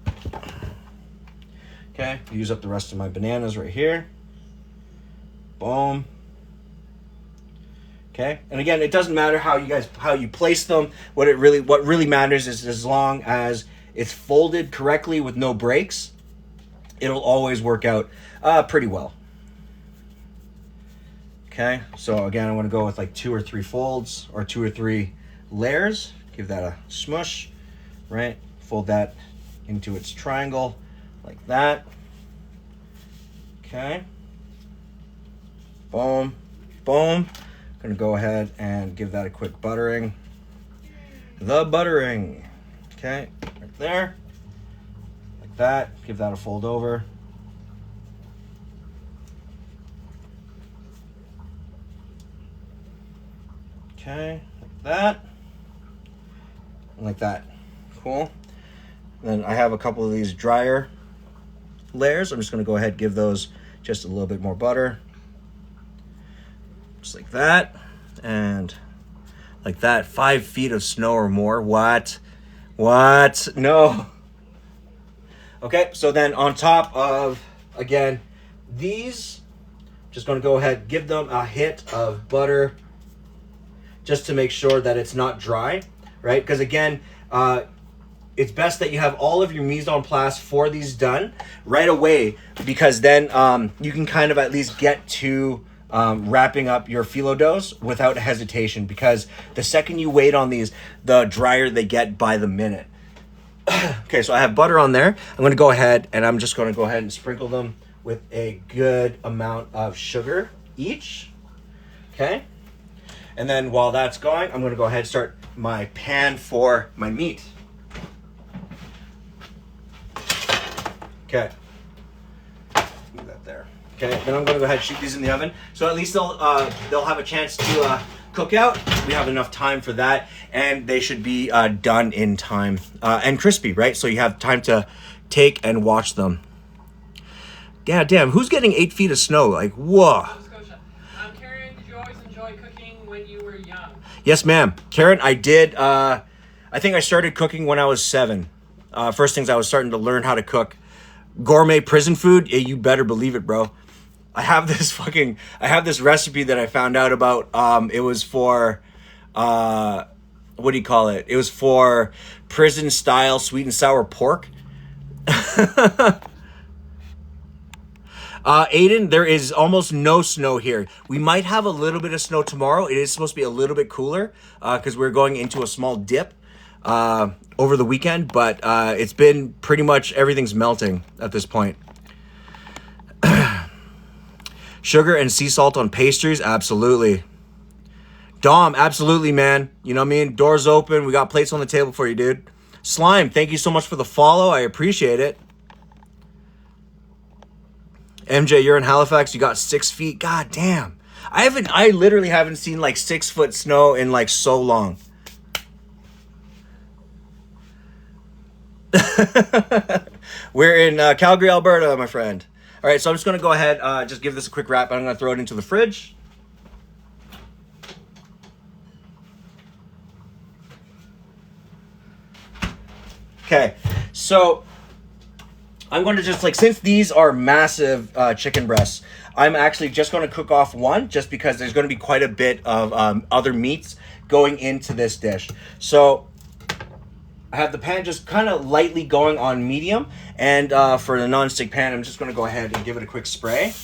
[SPEAKER 1] Okay, use up the rest of my bananas right here. Boom. Okay, and again, it doesn't matter how you place them. What really matters is as long as it's folded correctly with no breaks, it'll always work out pretty well. Okay, so again, I'm going to go with like 2 or 3 folds or 2 or 3 layers. Give that a smush. Right, fold that into its triangle like that. Okay, boom, boom. Gonna go ahead and give that a quick buttering. The buttering. Okay, right there, like that. Give that a fold over. Okay, like that, and like that. Cool. Then I have a couple of these drier layers. I'm just going to go ahead and give those just a little bit more butter. Just like that. And like that. 5 feet of snow or more. What? No. Okay, so then on top of, again, these, just going to go ahead, give them a hit of butter just to make sure that it's not dry, right? Because again, it's best that you have all of your mise en place for these done right away, because then you can kind of at least get to wrapping up your phyllo doughs without hesitation, because the second you wait on these, the drier they get by the minute. Okay, so I have butter on there. I'm going to go ahead and I'm just going to go ahead and sprinkle them with a good amount of sugar each. Okay, and then while that's going, I'm going to go ahead and start my pan for my meat. Okay, move that there. Okay, then I'm going to go ahead and shoot these in the oven, so at least they'll have a chance to cook out. We have enough time for that, and they should be done in time and crispy, right? So you have time to take and watch them. Yeah, damn, who's getting 8 feet of snow? Like, whoa.
[SPEAKER 2] Karen, did you always enjoy cooking when you were young?
[SPEAKER 1] Yes, ma'am. Karen, I did. I think I started cooking when I was 7. First things I was starting to learn how to cook. Gourmet prison food, yeah, you better believe it, bro. I have this recipe that I found out about. It was for, what do you call it? It was for prison style sweet and sour pork. Aiden, there is almost no snow here. We might have a little bit of snow tomorrow. It is supposed to be a little bit cooler because we're going into a small dip over the weekend, but it's been pretty much everything's melting at this point. Sugar and sea salt on pastries, absolutely. Dom, absolutely, man. You know what I mean? Doors open. We got plates on the table for you, dude. Slime, thank you so much for the follow. I appreciate it. MJ, you're in Halifax. You got 6 feet. God damn. I literally haven't seen like 6 foot snow in like so long. We're in Calgary, Alberta, my friend. All right, so I'm just going to go ahead, just give this a quick wrap. I'm going to throw it into the fridge. Okay, so I'm going to just since these are massive chicken breasts, I'm actually just going to cook off one just because there's going to be quite a bit of other meats going into this dish. So I have the pan just kind of lightly going on medium, and for the non-stick pan, I'm just going to go ahead and give it a quick spray.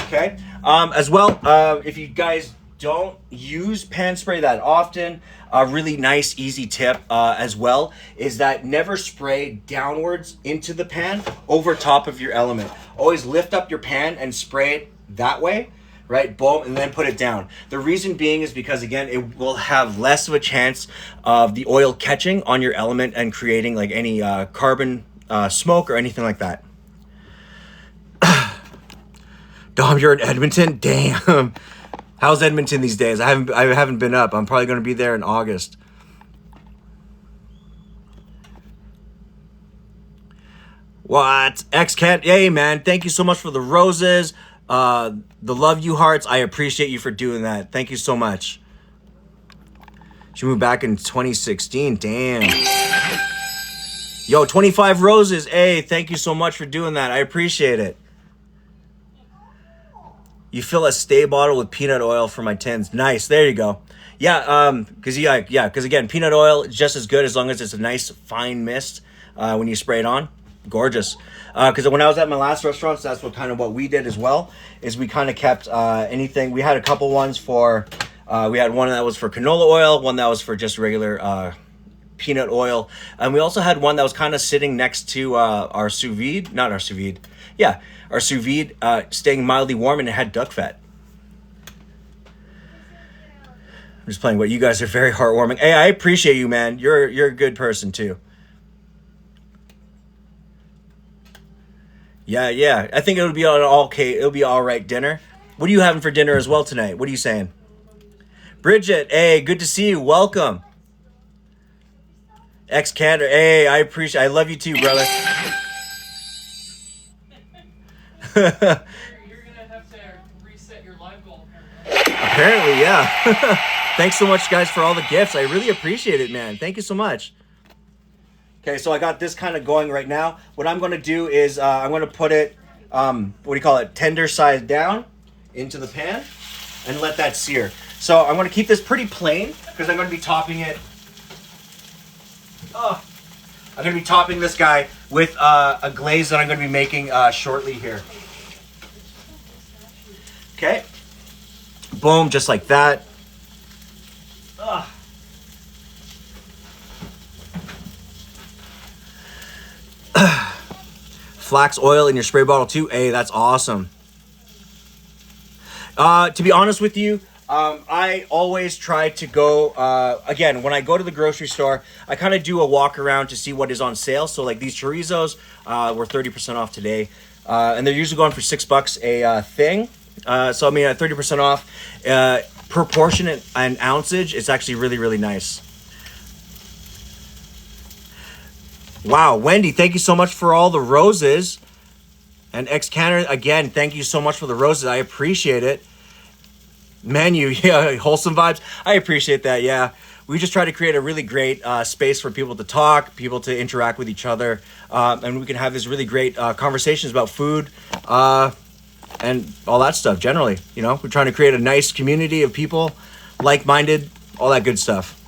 [SPEAKER 1] Okay. As well, if you guys don't use pan spray that often, a really nice, easy tip as well is that never spray downwards into the pan over top of your element. Always lift up your pan and spray it that way. Right, boom, and then put it down. The reason being is because, again, it will have less of a chance of the oil catching on your element and creating like any carbon smoke or anything like that. Dom, you're in Edmonton? Damn. How's Edmonton these days? I haven't been up. I'm probably going to be there in August. What? X-Cat? Hey, man. Thank you so much for the roses. The love you hearts, I appreciate you for doing that. Thank you so much. She moved back in 2016. Damn. Yo, 25 roses. Hey, thank you so much for doing that. I appreciate it. You fill a stay bottle with peanut oil for my tins. Nice. There you go. Yeah, because again, peanut oil is just as good as long as it's a nice fine mist when you spray it on. Gorgeous. Because when I was at my last restaurant, so that's what we did as well, is we kind of kept anything. We had a couple ones for, we had one that was for canola oil, one that was for just regular peanut oil, and we also had one that was kind of sitting next to our sous vide, not our sous vide, yeah, our sous vide, staying mildly warm, and it had duck fat. I'm just playing. What you guys are very heartwarming. Hey, I appreciate you, man. You're a good person too. Yeah. I think it'll be it'll be all right dinner. What are you having for dinner as well tonight? What are you saying? Bridget, hey, good to see you. Welcome. Ex-Canada, hey, I love you too, brother.
[SPEAKER 2] You're gonna have to reset your live goal.
[SPEAKER 1] Apparently, yeah. Thanks so much, guys, for all the gifts. I really appreciate it, man. Thank you so much. Okay, so I got this kind of going right now. What I'm going to do is I'm going to put it, tender side down into the pan and let that sear. So I'm going to keep this pretty plain because I'm going to be topping it. I'm going to be topping this guy with a glaze that I'm going to be making shortly here. Okay. Boom, just like that. Ugh. Flax oil in your spray bottle too. Hey, that's awesome. To be honest with you, I always try to go, again, when I go to the grocery store, I kind of do a walk around to see what is on sale. So like these chorizos were 30% off today. And they're usually going for $6 a thing. So I mean, at 30% off, per portion and ounceage, it's actually really, really nice. Wow, Wendy, thank you so much for all the roses. And ex-Canada, again, thank you so much for the roses. I appreciate it. Menu, yeah, wholesome vibes. I appreciate that, yeah. We just try to create a really great space for people to talk, people to interact with each other, and we can have these really great conversations about food and all that stuff generally. You know, we're trying to create a nice community of people, like-minded, all that good stuff.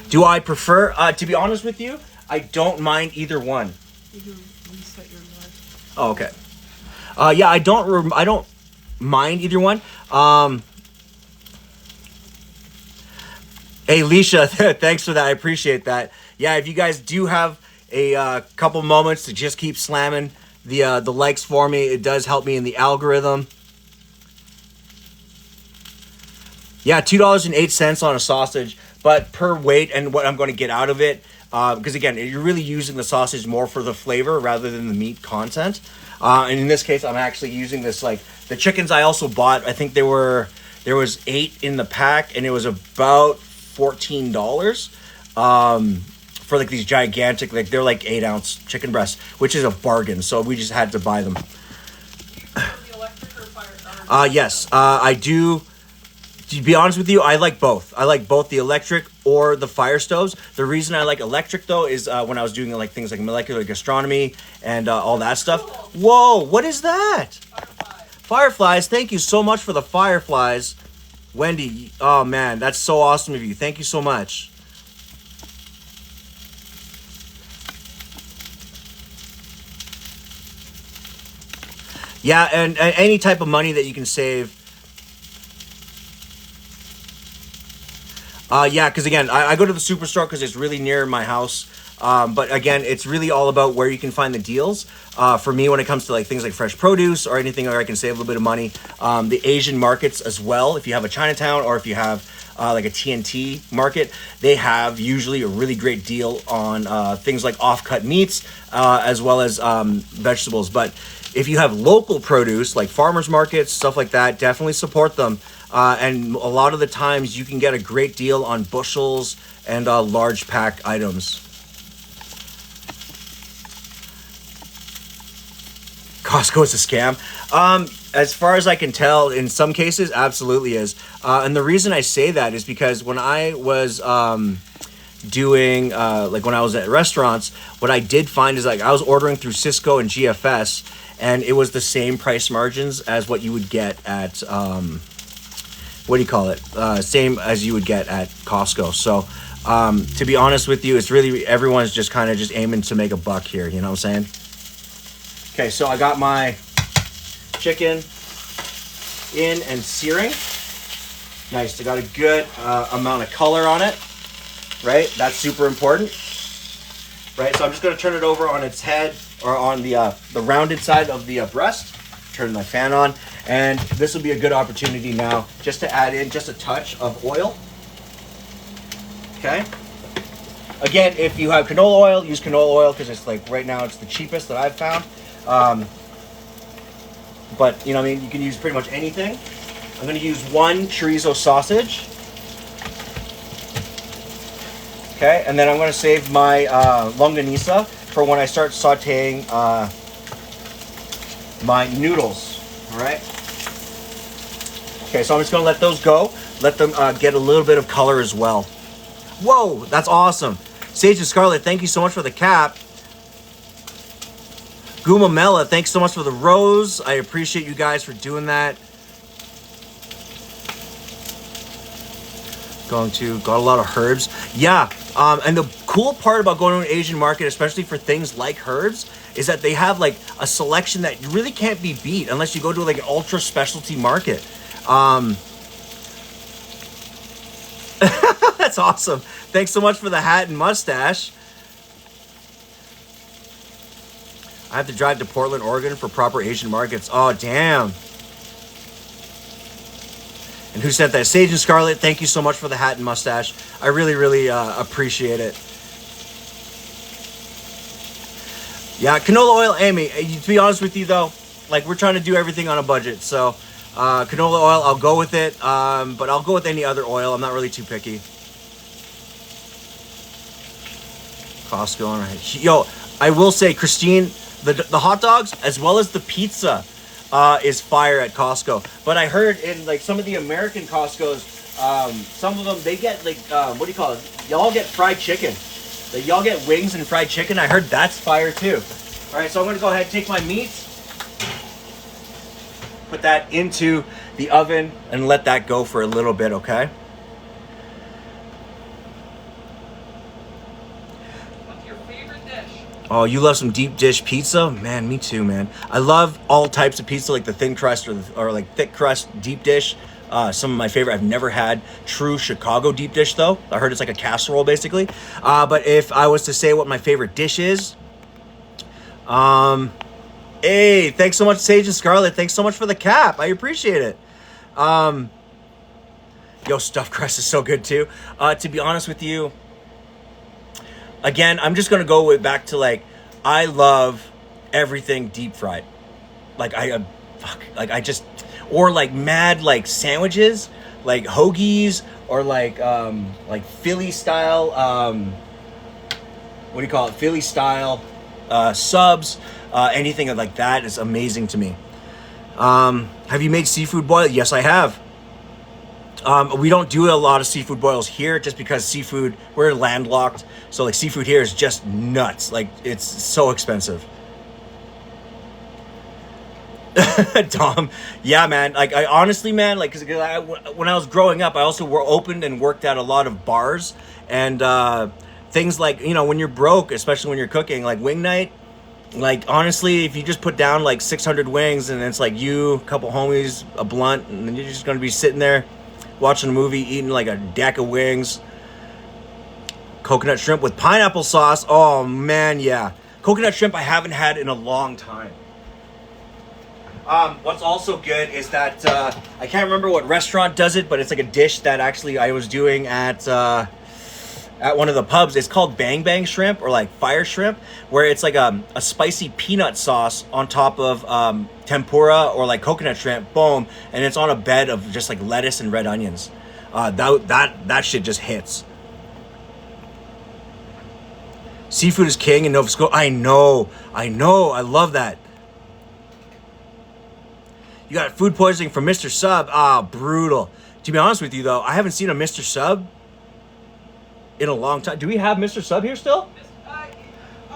[SPEAKER 1] Do I prefer, to be honest with you, I don't mind either one.
[SPEAKER 2] You can reset your life.
[SPEAKER 1] Oh, okay. Yeah, I don't mind either one. Hey, Leisha, thanks for that. I appreciate that. Yeah, if you guys do have a couple moments to just keep slamming the likes for me, it does help me in the algorithm. Yeah, $2.08 on a sausage, but per weight and what I'm going to get out of it. Because again, you're really using the sausage more for the flavor rather than the meat content. And in this case, I'm actually using this, like, the chickens I also bought. I think there was 8 in the pack, and it was about $14 for like these gigantic, like they're like 8-ounce chicken breasts, which is a bargain. So we just had to buy them.
[SPEAKER 2] The electric or fire?
[SPEAKER 1] Yes, I do. To be honest with you, I like both. I like both the electric or the fire stoves. The reason I like electric, though, is when I was doing like things like molecular gastronomy and all that stuff. Whoa, what is that? Fireflies. Thank you so much for the fireflies. Wendy, oh man, that's so awesome of you. Thank you so much. Yeah, and any type of money that you can save. Yeah, because again, I go to the superstore because it's really near my house. But again, it's really all about where you can find the deals. For me, when it comes to like things like fresh produce or anything where I can save a little bit of money, the Asian markets as well. If you have a Chinatown or if you have like a TNT market, they have usually a really great deal on things like off-cut meats as well as vegetables. But if you have local produce like farmers markets, stuff like that, definitely support them. And a lot of the times you can get a great deal on bushels and large pack items. Costco is a scam. As far as I can tell, in some cases, absolutely is. And the reason I say that is because when I was doing, like when I was at restaurants, what I did find is like I was ordering through Cisco and GFS, and it was the same price margins as what you would get at, what do you call it? Same as you would get at Costco. So to be honest with you, it's really, everyone's just kind of just aiming to make a buck here. You know what I'm saying? Okay, so I got my chicken in and searing. Nice, I got a good amount of color on it, right? That's super important, right? So I'm just gonna turn it over on its head, or on the rounded side of the breast. Turn my fan on, and this will be a good opportunity now just to add in just a touch of oil. Okay. Again, if you have canola oil, use canola oil because it's like right now it's the cheapest that I've found. But you know, I mean, you can use pretty much anything. I'm going to use 1 chorizo sausage. Okay, and then I'm going to save my longanisa for when I start sauteing my noodles. All right. Okay, so I'm just going to let those go. Let them get a little bit of color as well. Whoa, that's awesome. Sage and Scarlet, thank you so much for the cap. Gumamela, thanks so much for the rose. I appreciate you guys for doing that. Got a lot of herbs. Yeah, and the cool part about going to an Asian market, especially for things like herbs, is that they have like a selection that really can't be beat unless you go to like an ultra specialty market. That's awesome. Thanks so much for the hat and mustache. I have to drive to Portland, Oregon for proper Asian markets. Oh, damn. And who sent that? Sage and Scarlet, thank you so much for the hat and mustache. I really, really appreciate it. Yeah, canola oil, Amy. To be honest with you, though, like, we're trying to do everything on a budget. So, canola oil, I'll go with it. But I'll go with any other oil. I'm not really too picky. Costco, all right. Yo, I will say, Christine, the hot dogs as well as the pizza is fire at Costco. But I heard in like some of the American Costco's, some of them they get like what do you call it? Y'all get fried chicken. Like, y'all get wings and fried chicken. I heard that's fire too. All right, so I'm gonna go ahead and take my meat, put that into the oven, and let that go for a little bit. Okay. Oh, you love some deep dish pizza? Man, me too, man. I love all types of pizza, like the thin crust or like thick crust deep dish. Some of my favorite. I've never had true Chicago deep dish, though. I heard it's like a casserole, basically. But if I was to say what my favorite dish is, hey, thanks so much, Sage and Scarlet. Thanks so much for the cap. I appreciate it. Yo, stuffed crust is so good, too. To be honest with you, again, I'm just going to go back to, like, I love everything deep fried. Like, or, like, mad, like, sandwiches, like, hoagies, or, like Philly style, what do you call it? Philly style subs, anything like that is amazing to me. Have you made seafood boil? Yes, I have. We don't do a lot of seafood boils here just because seafood, we're landlocked. So like seafood here is just nuts. Like it's so expensive. Dom, yeah, man. Like I honestly, man, like cause when I was growing up, I also opened and worked at a lot of bars and things like, you know, when you're broke, especially when you're cooking, like wing night. Like honestly, if you just put down like 600 wings and it's like you, a couple homies, a blunt, and then you're just gonna be sitting there watching a movie, eating like a deck of wings. Coconut shrimp with pineapple sauce. Oh man, yeah. Coconut shrimp I haven't had in a long time. What's also good is that I can't remember what restaurant does it, but it's like a dish that actually I was doing at one of the pubs. It's called Bang Bang shrimp or like fire shrimp, where it's like a spicy peanut sauce on top of tempura or like coconut shrimp, boom, and it's on a bed of just like lettuce and red onions. That shit just hits. Seafood is king in Nova Scotia. I know, I love that. You got food poisoning from Mr. Sub. Ah, brutal. To be honest with you though, I haven't seen a Mr. Sub in a long time. Do we have Mr. Sub here still?
[SPEAKER 2] I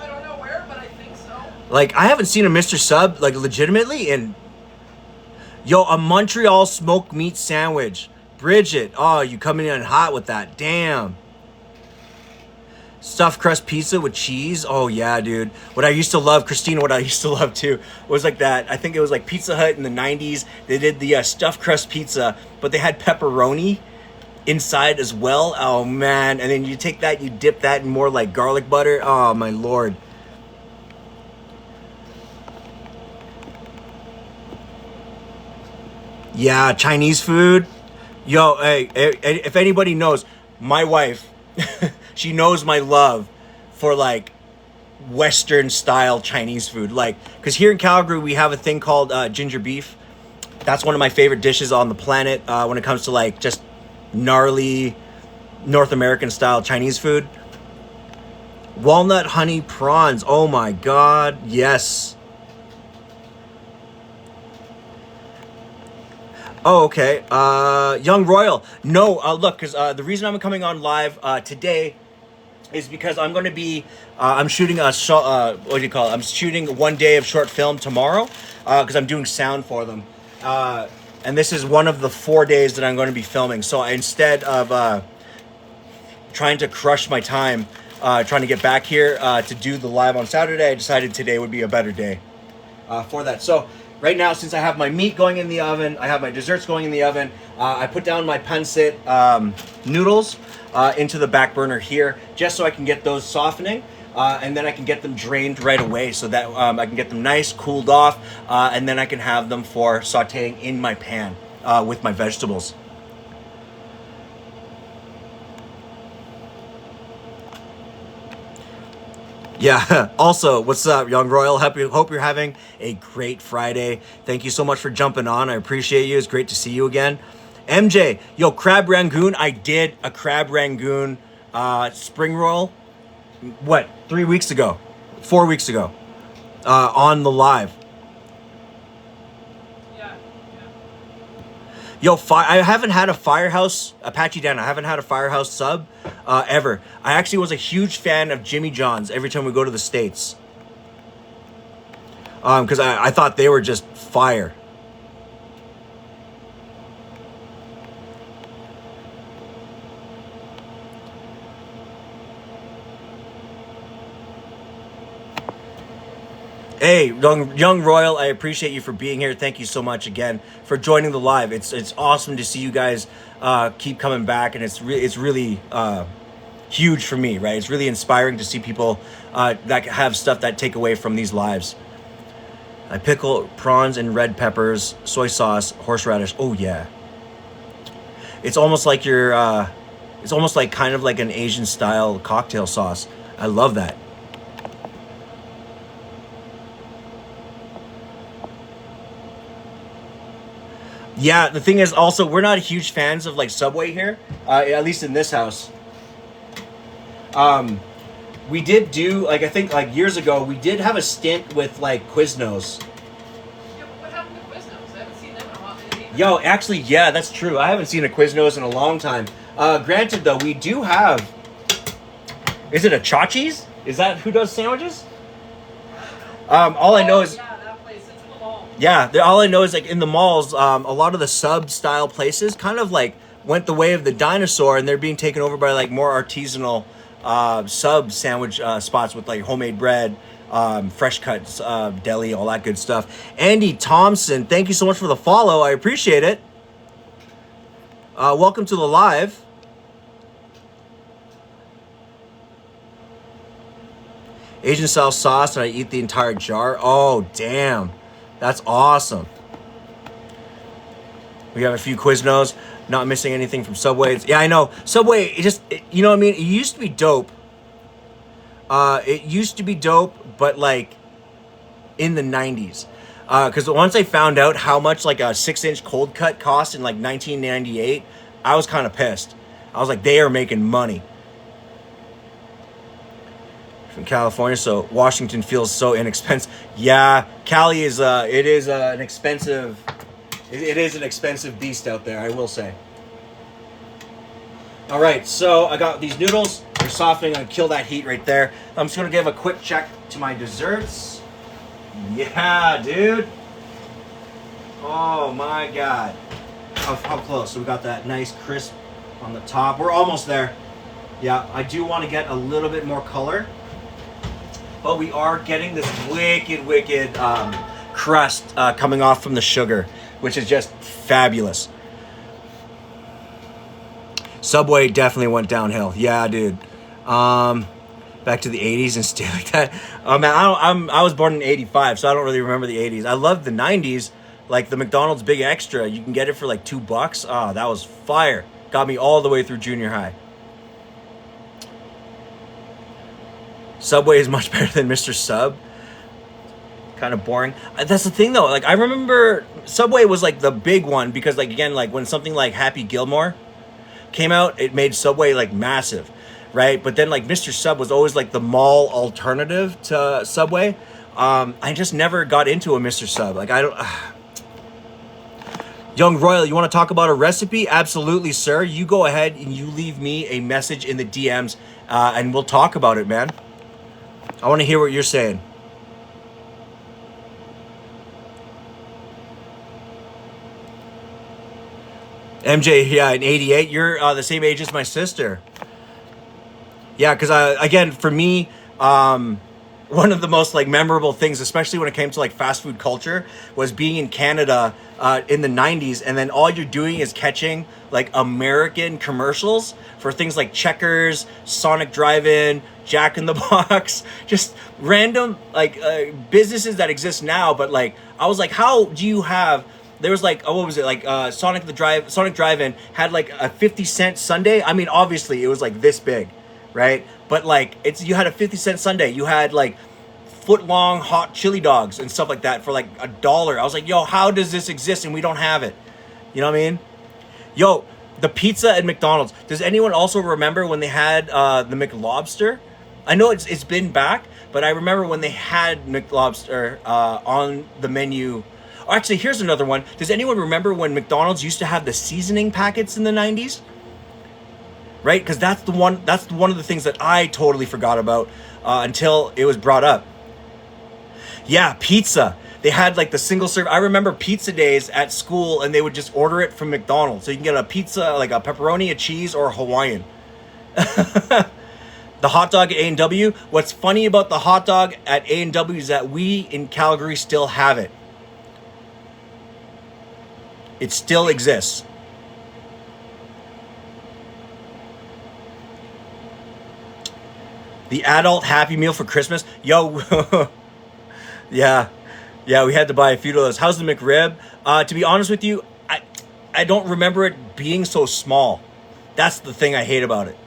[SPEAKER 2] don't know where, but I think so.
[SPEAKER 1] Like, I haven't seen a Mr. Sub, like, legitimately in... Yo, a Montreal smoked meat sandwich. Bridget, oh, you coming in hot with that. Damn. Stuffed crust pizza with cheese. Oh, yeah, dude. What I used to love, Christina, what I used to love, too, was like that. I think it was like Pizza Hut in the 90s. They did the stuffed crust pizza, but they had pepperoni inside as well. Oh man. And then you take that, you dip that in more like garlic butter. Oh my lord. Yeah, Chinese food. Yo, hey, if anybody knows, my wife, she knows my love for like Western style Chinese food. Like, because here in Calgary we have a thing called ginger beef. That's one of my favorite dishes on the planet when it comes to like just gnarly North American style Chinese food. Walnut honey prawns. Oh my god, yes. Oh, okay. Young Royal. No, look, because the reason I'm coming on live today is because I'm going to be, I'm shooting a what do you call it? I'm shooting one day of short film tomorrow because I'm doing sound for them. And this is one of the 4 days that I'm going to be filming. So instead of trying to crush my time, trying to get back here to do the live on Saturday. I decided today would be a better day for that. So right now, since I have my meat going in the oven, I have my desserts going in the oven, I put down my pancit noodles into the back burner here, just so I can get those softening. And then I can get them drained right away so that I can get them nice, cooled off, and then I can have them for sauteing in my pan with my vegetables. Yeah, also, what's up, Young Royal? Hope you're having a great Friday. Thank you so much for jumping on. I appreciate you. It's great to see you again. MJ, yo, crab rangoon. I did a crab rangoon spring roll. What, 3 weeks ago, 4 weeks ago, on the live.
[SPEAKER 2] Yeah.
[SPEAKER 1] Yo, I haven't had a Firehouse, Apache Dan, I haven't had a Firehouse sub ever. I actually was a huge fan of Jimmy John's every time we go to the States. Because I thought they were just fire. Hey, young Royal, I appreciate you for being here. Thank you so much again for joining the live. It's awesome to see you guys keep coming back, and it's really huge for me, right? It's really inspiring to see people that have stuff that take away from these lives. I pickle prawns and red peppers, soy sauce, horseradish. Oh yeah, it's almost like it's almost like kind of like an Asian style cocktail sauce. I love that. Yeah, the thing is also, we're not huge fans of like Subway here, at least in this house. We did do, like, I think like years ago, we did have a stint with like Quiznos.
[SPEAKER 2] Yeah, but what happened to Quiznos? I haven't seen them in a while.
[SPEAKER 1] Yo, actually, yeah, that's true. I haven't seen a Quiznos in a long time. Granted though, we do have, is it a Chachi's? Is that who does sandwiches? All I know is...
[SPEAKER 2] Yeah, that place, it's in the mall.
[SPEAKER 1] Yeah, all I know is like in the malls, a lot of the sub style places kind of like went the way of the dinosaur, and they're being taken over by like more artisanal sub sandwich spots with like homemade bread, fresh cuts, deli, all that good stuff. Andy Thompson, thank you so much for the follow. I appreciate it. Welcome to the live. Asian style sauce, and I eat the entire jar. Oh, damn. That's awesome. We have a few Quiznos. Not missing anything from Subway. Yeah, I know. Subway, you know what I mean? It used to be dope. But like in the 90s. Because once I found out how much like a 6-inch cold cut cost in like 1998, I was kind of pissed. I was like, they are making money. From California, so Washington feels so inexpensive. Yeah, Cali is it is an expensive beast out there, I will say. All right, so I got these noodles. They're softening. I kill that heat right there. I'm just gonna give a quick check to my desserts. Yeah, dude. Oh my God. How close? So we got that nice crisp on the top. We're almost there. Yeah, I do want to get a little bit more color. But we are getting this wicked crust coming off from the sugar, which is just fabulous. Subway definitely went downhill. Yeah, dude. Back to the 80s and stay like that. Man, I was born in 85, so I don't really remember the 80s. I love the 90s, like the McDonald's Big Extra. You can get it for like $2. Ah, that was fire. Got me all the way through junior high. Subway is much better than Mr. Sub. Kind of boring. That's the thing though. Like I remember Subway was like the big one because like again like when something like Happy Gilmore came out, it made Subway like massive, right? But then like Mr. Sub was always like the mall alternative to Subway. I just never got into a Mr. Sub. Like I don't. Young Royal, you want to talk about a recipe? Absolutely, sir. You go ahead and you leave me a message in the DMs, and we'll talk about it, man. I want to hear what you're saying. MJ, yeah, in 88. You're the same age as my sister. Yeah, because again, for me, one of the most like memorable things, especially when it came to like fast food culture, was being in Canada in the '90s, and then all you're doing is catching like American commercials for things like Checkers, Sonic Drive-In, Jack in the Box, just random like businesses that exist now. But like, I was like, how do you have? There was like, oh, what was it like? Sonic Drive-In had like a 50-cent sundae. I mean, obviously it was like this big, right? But like, it's you had a 50-cent sundae. You had like foot-long hot chili dogs and stuff like that for like $1. I was like, yo, how does this exist and we don't have it? You know what I mean? Yo, the pizza at McDonald's. Does anyone also remember when they had the McLobster? I know it's been back, but I remember when they had McLobster on the menu. Oh, actually, here's another one. Does anyone remember when McDonald's used to have the seasoning packets in the '90s? Right, because that's the one. That's one of the things that I totally forgot about until it was brought up. Yeah, pizza. They had like the single serve. I remember pizza days at school, and they would just order it from McDonald's. So you can get a pizza, like a pepperoni, a cheese, or a Hawaiian. The hot dog at A&W. What's funny about the hot dog at A&W is that we in Calgary still have it. It still exists. The adult Happy Meal for Christmas. Yo, yeah. Yeah, we had to buy a few of those. How's the McRib? To be honest with you, I don't remember it being so small. That's the thing I hate about it.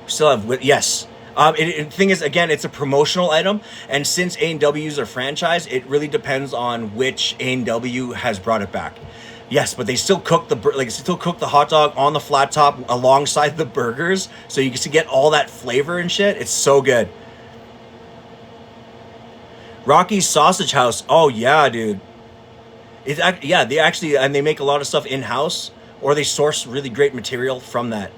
[SPEAKER 1] Still have, yes. The thing is, again, it's a promotional item, and since A&W is a franchise, it really depends on which A&W has brought it back. Yes, but they still cook the hot dog on the flat top alongside the burgers, so you can get all that flavor and shit. It's so good. Rocky's Sausage House. Oh yeah, dude. Yeah, they actually, and they make a lot of stuff in house, or they source really great material from that.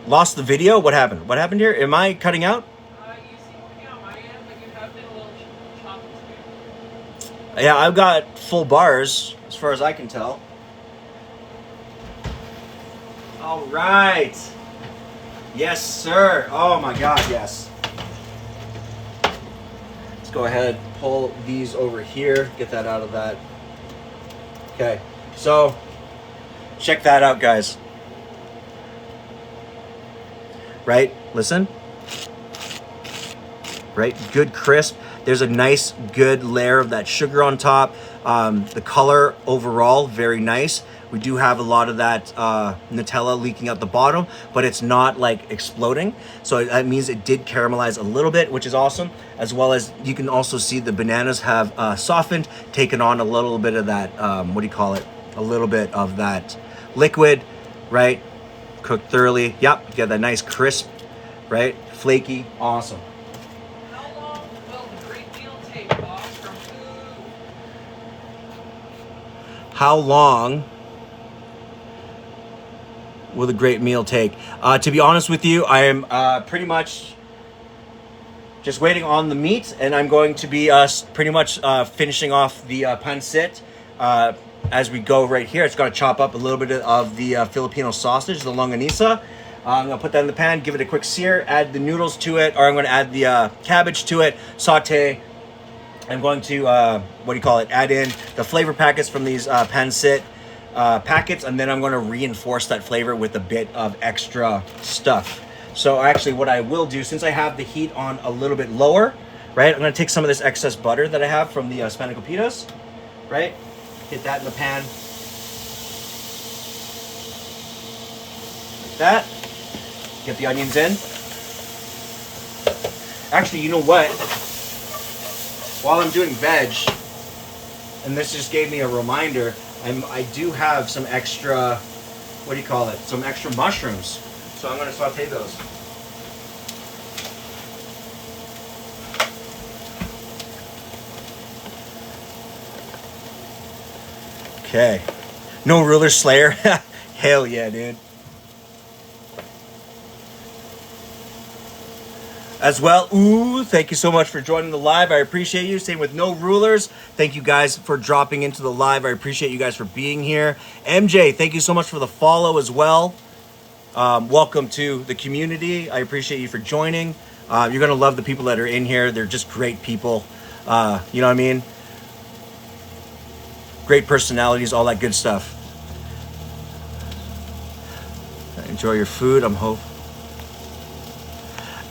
[SPEAKER 1] Lost the video? What happened? What happened here? Am I cutting out?
[SPEAKER 2] You seem okay on my end, but you have been a little choppy too.
[SPEAKER 1] Yeah, I've got full bars, as far as I can tell. All right. Yes, sir. Oh my God, yes. Let's go ahead, pull these over here, get that out of that. Okay, so check that out, guys. Right? Listen. Right? Good crisp. There's a nice, good layer of that sugar on top. The color overall, very nice. We do have a lot of that Nutella leaking out the bottom, but it's not like exploding. So that means it did caramelize a little bit, which is awesome. As well as you can also see the bananas have softened, taken on a little bit of that, what do you call it? A little bit of that liquid, right? Cooked thoroughly. Yep, you get that nice crisp, right? Flaky, awesome.
[SPEAKER 2] How long will the great meal take, boss, from food?
[SPEAKER 1] How long will the great meal take? To be honest with you, I am pretty much just waiting on the meat, and I'm going to be pretty much finishing off the pancit as we go right here. It's got to chop up a little bit of the Filipino sausage, the longanisa. I'm going to put that in the pan, give it a quick sear, add the noodles to it, or I'm going to add the cabbage to it, saute. I'm going to, add in the flavor packets from these pancit packets, and then I'm going to reinforce that flavor with a bit of extra stuff. So actually what I will do, since I have the heat on a little bit lower, right, I'm going to take some of this excess butter that I have from the spanakoppitas, right, get that in the pan, like that, get the onions in. Actually, you know what, while I'm doing veg, and this just gave me a reminder, I do have some extra, some extra mushrooms. So I'm going to saute those. Okay. No ruler slayer. Hell yeah, dude. as well. Ooh, thank you so much for joining the live. I appreciate you. Same with No Rulers. Thank you guys for dropping into the live. I appreciate you guys for being here. MJ, thank you so much for the follow as well. Welcome to the community. I appreciate you for joining. You're going to love the people that are in here. They're just great people. You know what I mean? Great personalities, all that good stuff. Enjoy your food, I'm hoping.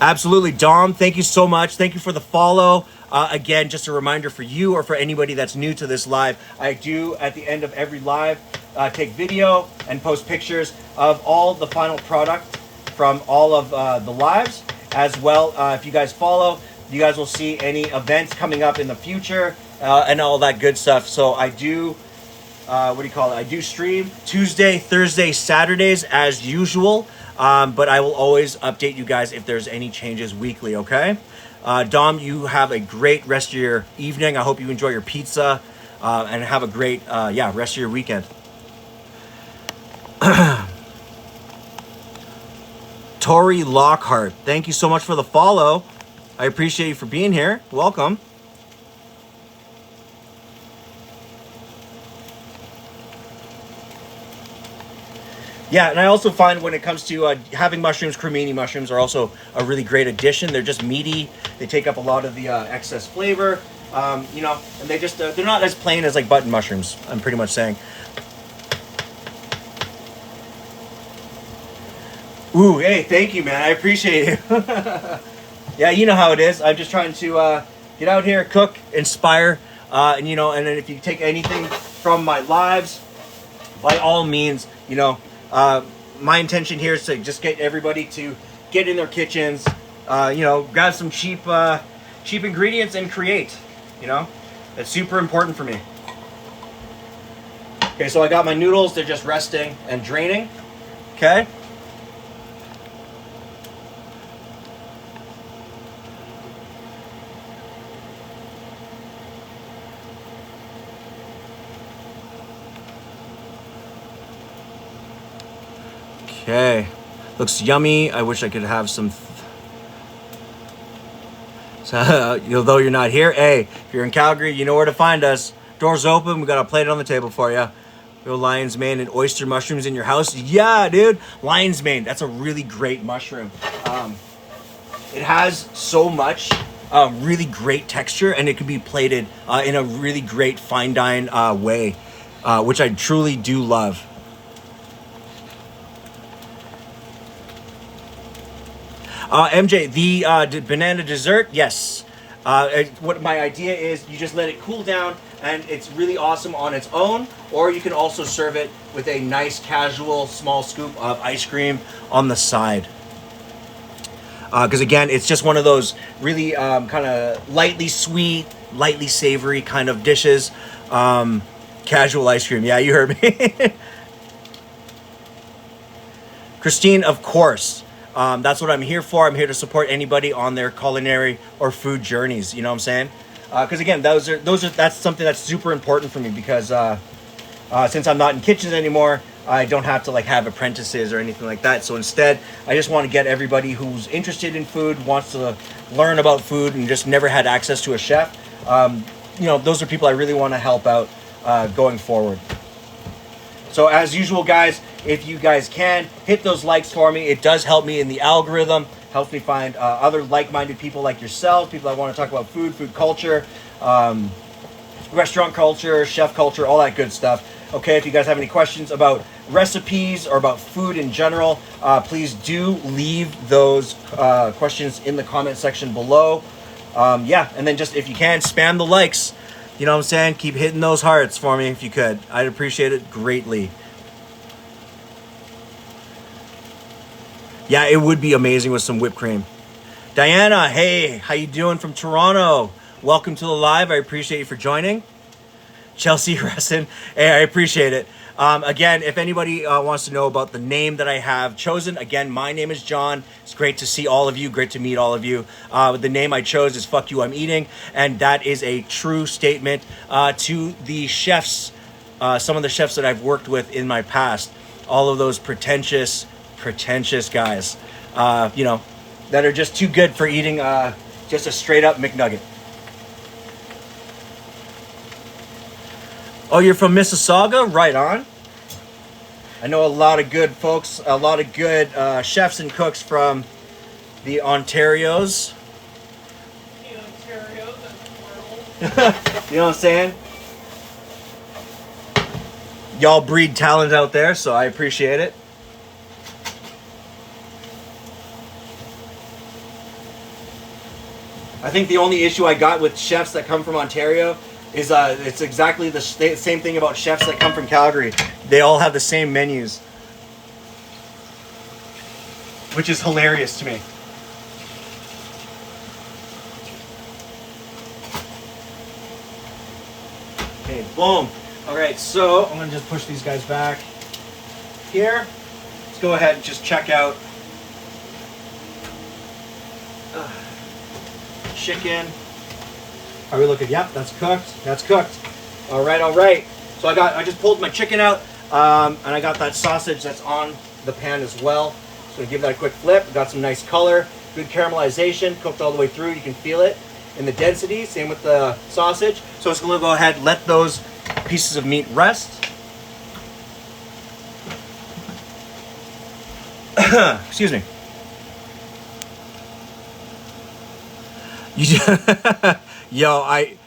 [SPEAKER 1] Absolutely, Dom, thank you so much. Thank you for the follow. Again, just a reminder for you or for anybody that's new to this live, I do, at the end of every live, take video and post pictures of all the final product from all of the lives. As well, if you guys follow, you guys will see any events coming up in the future and all that good stuff. So I do, I do stream Tuesday, Thursday, Saturdays as usual. But I will always update you guys if there's any changes weekly, okay? Dom, you have a great rest of your evening. I hope you enjoy your pizza and have a great, rest of your weekend. Tori Lockhart, thank you so much for the follow. I appreciate you for being here. Welcome. Yeah, and I also find when it comes to having mushrooms, cremini mushrooms are also a really great addition. They're just meaty. They take up a lot of the excess flavor, and they just, they're not as plain as like button mushrooms, I'm pretty much saying. Ooh, hey, thank you, man. I appreciate it. Yeah, you know how it is. I'm just trying to get out here, cook, inspire, and then if you take anything from my lives, by all means, my intention here is to just get everybody to get in their kitchens, grab some cheap ingredients and create. That's super important for me. Okay, so I got my noodles. They're just resting and draining. Okay. Okay, looks yummy. I wish I could have some. Although you're not here, hey, if you're in Calgary, you know where to find us. Doors open. We got a plate on the table for you. Real lion's mane and oyster mushrooms in your house. Yeah, dude, lion's mane. That's a really great mushroom. It has so much really great texture, and it can be plated in a really great fine dine way, which I truly do love. MJ, the banana dessert, yes. What my idea is, you just let it cool down, and it's really awesome on its own, or you can also serve it with a nice casual small scoop of ice cream on the side. Because again, it's just one of those really kind of lightly sweet, lightly savory kind of dishes. Casual ice cream, yeah, you heard me. Christine, of course. That's what I'm here for. I'm here to support anybody on their culinary or food journeys. You know what I'm saying? Because again, that's something that's super important for me, because since I'm not in kitchens anymore, I don't have to have apprentices or anything like that. So instead, I just want to get everybody who's interested in food, wants to learn about food, and just never had access to a chef. Those are people I really want to help out going forward. So as usual, guys, if you guys can, hit those likes for me. It does help me in the algorithm, helps me find other like-minded people like yourselves, people that want to talk about food culture, restaurant culture, chef culture, all that good stuff. Okay, if you guys have any questions about recipes or about food in general, please do leave those questions in the comment section below. And then just, if you can, spam the likes. You know what I'm saying? Keep hitting those hearts for me if you could. I'd appreciate it greatly. Yeah, it would be amazing with some whipped cream. Diana, hey, how you doing from Toronto? Welcome to the live. I appreciate you for joining. Chelsea Resson, hey, I appreciate it. Again, if anybody wants to know about the name that I have chosen, again, my name is John. It's great to see all of you. Great to meet all of you. The name I chose is Fuck You, I'm Eating. And that is a true statement to the chefs, some of the chefs that I've worked with in my past. All of those pretentious guys. that are just too good for eating just a straight up McNugget. Oh, you're from Mississauga? Right on. I know a lot of good folks, a lot of good chefs and cooks from the Ontarios.
[SPEAKER 2] The Ontario, that's
[SPEAKER 1] You know what I'm saying? Y'all breed talent out there, so I appreciate it. I think the only issue I got with chefs that come from Ontario is it's exactly the same thing about chefs that come from Calgary. They all have the same menus, which is hilarious to me. Okay, boom. All right, so I'm gonna just push these guys back here. Let's go ahead and just check out chicken. How are we looking? Yep, that's cooked. That's cooked. All right, all right. So I just pulled my chicken out, and I got that sausage that's on the pan as well. So give that a quick flip. Got some nice color, good caramelization, cooked all the way through. You can feel it in the density. Same with the sausage. So it's gonna go ahead, let those pieces of meat rest. Excuse me. Yo,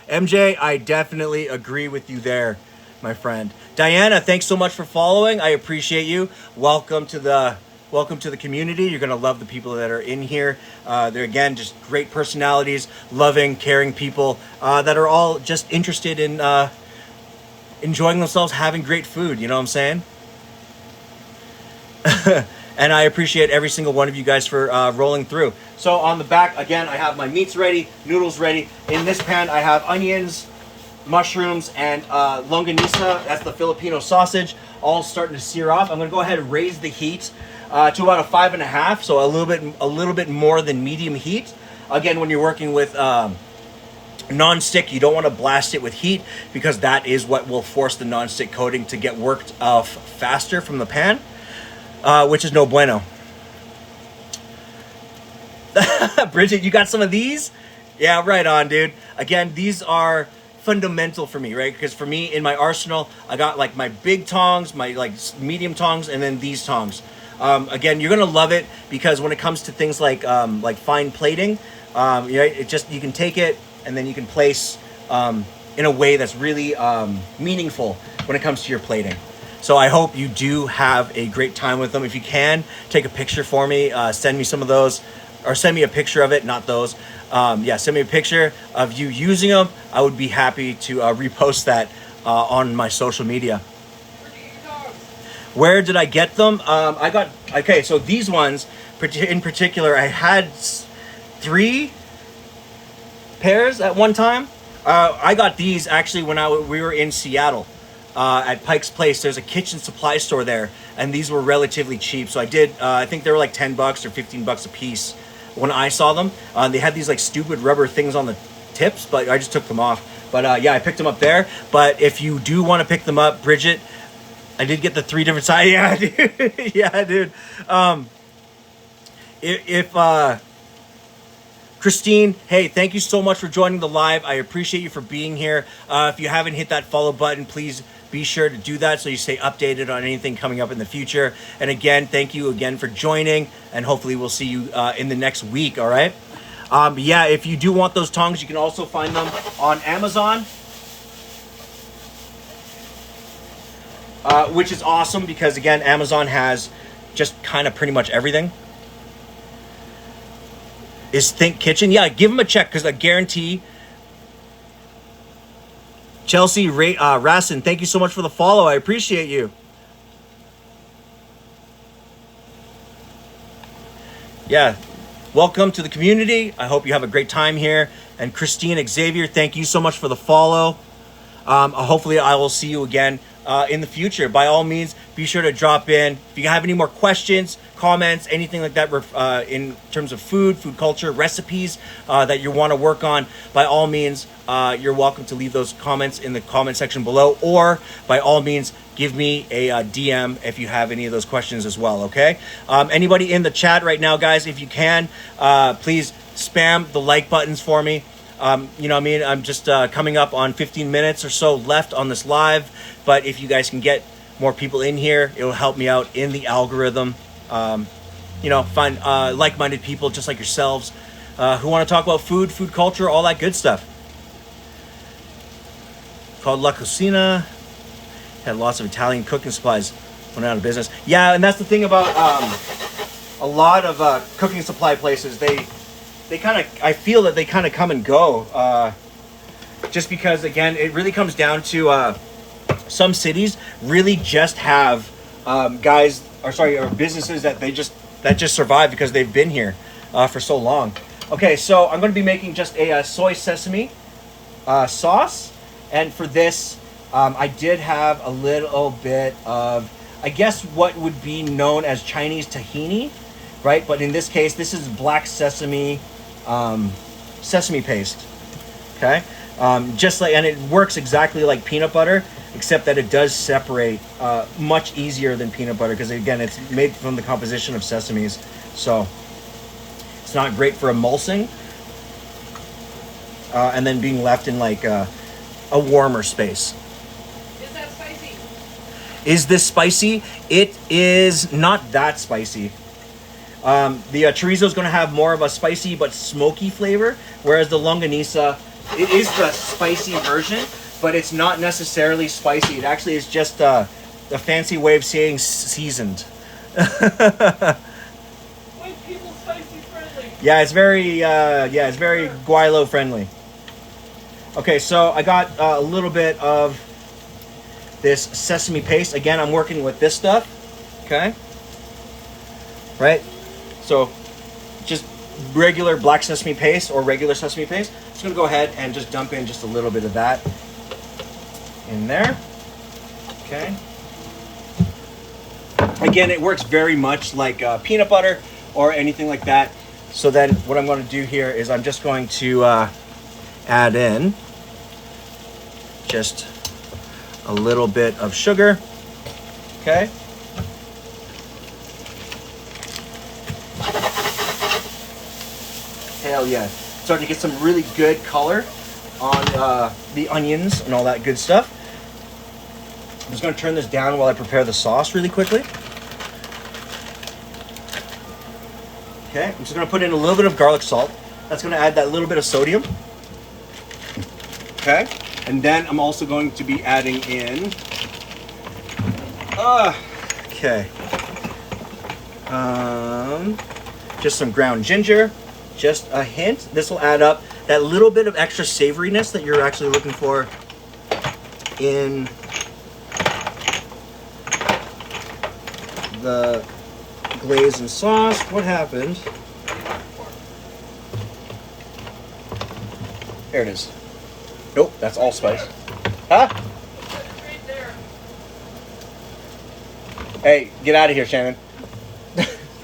[SPEAKER 1] MJ, I definitely agree with you there, my friend. Diana, thanks so much for following. I appreciate you. Welcome to the community. You're gonna love the people that are in here. They're again just great personalities, loving, caring people that are all just interested in enjoying themselves, having great food. You know what I'm saying? And I appreciate every single one of you guys for rolling through. So on the back, again, I have my meats ready, noodles ready. In this pan, I have onions, mushrooms, and longanisa. That's the Filipino sausage, all starting to sear off. I'm gonna go ahead and raise the heat to about a 5.5, so a little bit more than medium heat. Again, when you're working with non-stick, you don't want to blast it with heat because that is what will force the non-stick coating to get worked off faster from the pan. Which is no bueno. Bridget, you got some of these? Yeah, right on, dude. Again, these are fundamental for me, right? Because for me, in my arsenal, I got like my big tongs, my like medium tongs, and then these tongs. Again, you're gonna love it because when it comes to things like fine plating, you can take it and then you can place in a way that's really meaningful when it comes to your plating. So I hope you do have a great time with them. If you can, take a picture for me. Send me some of those, or send me a picture of it, not those. Send me a picture of you using them. I would be happy to repost that on my social media. Where did I get them? So these ones in particular, I had 3 pairs at one time. I got these actually when we were in Seattle. At Pike's Place, there's a kitchen supply store there, and these were relatively cheap. So I did, I think they were like $10 or $15 a piece when I saw them. They had these like stupid rubber things on the tips, but I just took them off. But I picked them up there. But if you do want to pick them up, Bridget, I did get the 3 different sizes. Yeah, dude. Yeah, dude. Christine, hey, thank you so much for joining the live. I appreciate you for being here. If you haven't hit that follow button, please be sure to do that so you stay updated on anything coming up in the future. And again, thank you again for joining, and hopefully we'll see you in the next week, all right? If you do want those tongs, you can also find them on Amazon, which is awesome because, again, Amazon has just kind of pretty much everything. Is Think Kitchen? Yeah, give them a check because I guarantee. Chelsea Rassin, thank you so much for the follow. I appreciate you. Yeah, welcome to the community. I hope you have a great time here. And Christine Xavier, thank you so much for the follow. Hopefully I will see you again in the future. By all means, be sure to drop in. If you have any more questions, comments, anything like that in terms of food culture, recipes that you want to work on, by all means, you're welcome to leave those comments in the comment section below, or by all means, give me a DM if you have any of those questions as well, okay? Anybody in the chat right now, guys, if you can, please spam the like buttons for me. You know what I mean? I'm just coming up on 15 minutes or so left on this live, but if you guys can get more people in here, it will help me out in the algorithm. You know, find like-minded people just like yourselves who want to talk about food culture, all that good stuff. Called La Cucina. Had lots of Italian cooking supplies. Went out of business. Yeah, and that's the thing about a lot of cooking supply places. They kind of, I feel that they kind of come and go, just because, again, it really comes down to some cities really just have or businesses that just survive because they've been here for so long. Okay, so I'm going to be making just a soy sesame sauce, and for this, I did have a little bit of, I guess, what would be known as Chinese tahini, right? But in this case, this is black sesame paste. Okay, just like, and it works exactly like peanut butter, except that it does separate much easier than peanut butter, because again, it's made from the composition of sesames, so it's not great for emulsing and then being left in like a warmer space.
[SPEAKER 2] Is that spicy?
[SPEAKER 1] Is this spicy? It is not that spicy. The chorizo is going to have more of a spicy but smoky flavor, whereas the longanisa, it is the spicy version, but it's not necessarily spicy. It actually is just a fancy way of saying seasoned.
[SPEAKER 2] White people spicy friendly.
[SPEAKER 1] Yeah, it's very Guaylo friendly. Okay, so I got a little bit of this sesame paste. Again, I'm working with this stuff. Okay, right. So just regular black sesame paste or regular sesame paste. I'm just gonna go ahead and just dump in just a little bit of that in there. Okay. Again, it works very much like peanut butter or anything like that. So then what I'm going to do here is I'm just going to add in just a little bit of sugar. Okay. Hell yeah. Starting to get some really good color on the onions and all that good stuff. I'm just going to turn this down while I prepare the sauce really quickly. Okay, I'm just going to put in a little bit of garlic salt. That's going to add that little bit of sodium. Okay, and then I'm also going to be adding in just some ground ginger. Just a hint. This will add up that little bit of extra savoriness that you're actually looking for in the glaze and sauce. What happened? There it is. Nope, that's allspice. Huh?
[SPEAKER 2] Right there.
[SPEAKER 1] Hey, get out of here, Shannon.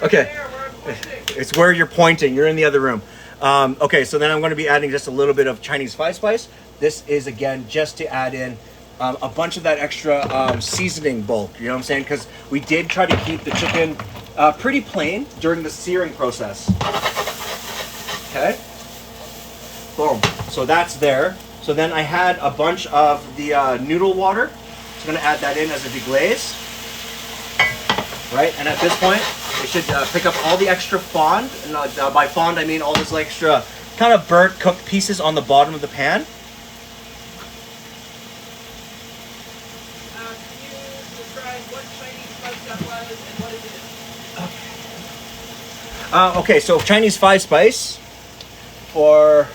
[SPEAKER 1] Okay.
[SPEAKER 2] There, where I'm pointing.
[SPEAKER 1] It's where you're pointing. You're in the other room. Okay, so then I'm going to be adding just a little bit of Chinese five spice. This is, again, just to add in a bunch of that extra seasoning bulk. You know what I'm saying? Because we did try to keep the chicken pretty plain during the searing process. Okay. Boom. So that's there. So then I had a bunch of the noodle water. So I'm going to add that in as a deglaze. Right? And at this point, it should pick up all the extra fond. And by fond, I mean all this extra kind of burnt cooked pieces on the bottom of the pan.
[SPEAKER 2] Can you describe what Chinese spice that was and what it is?
[SPEAKER 1] Okay, so Chinese five spice, for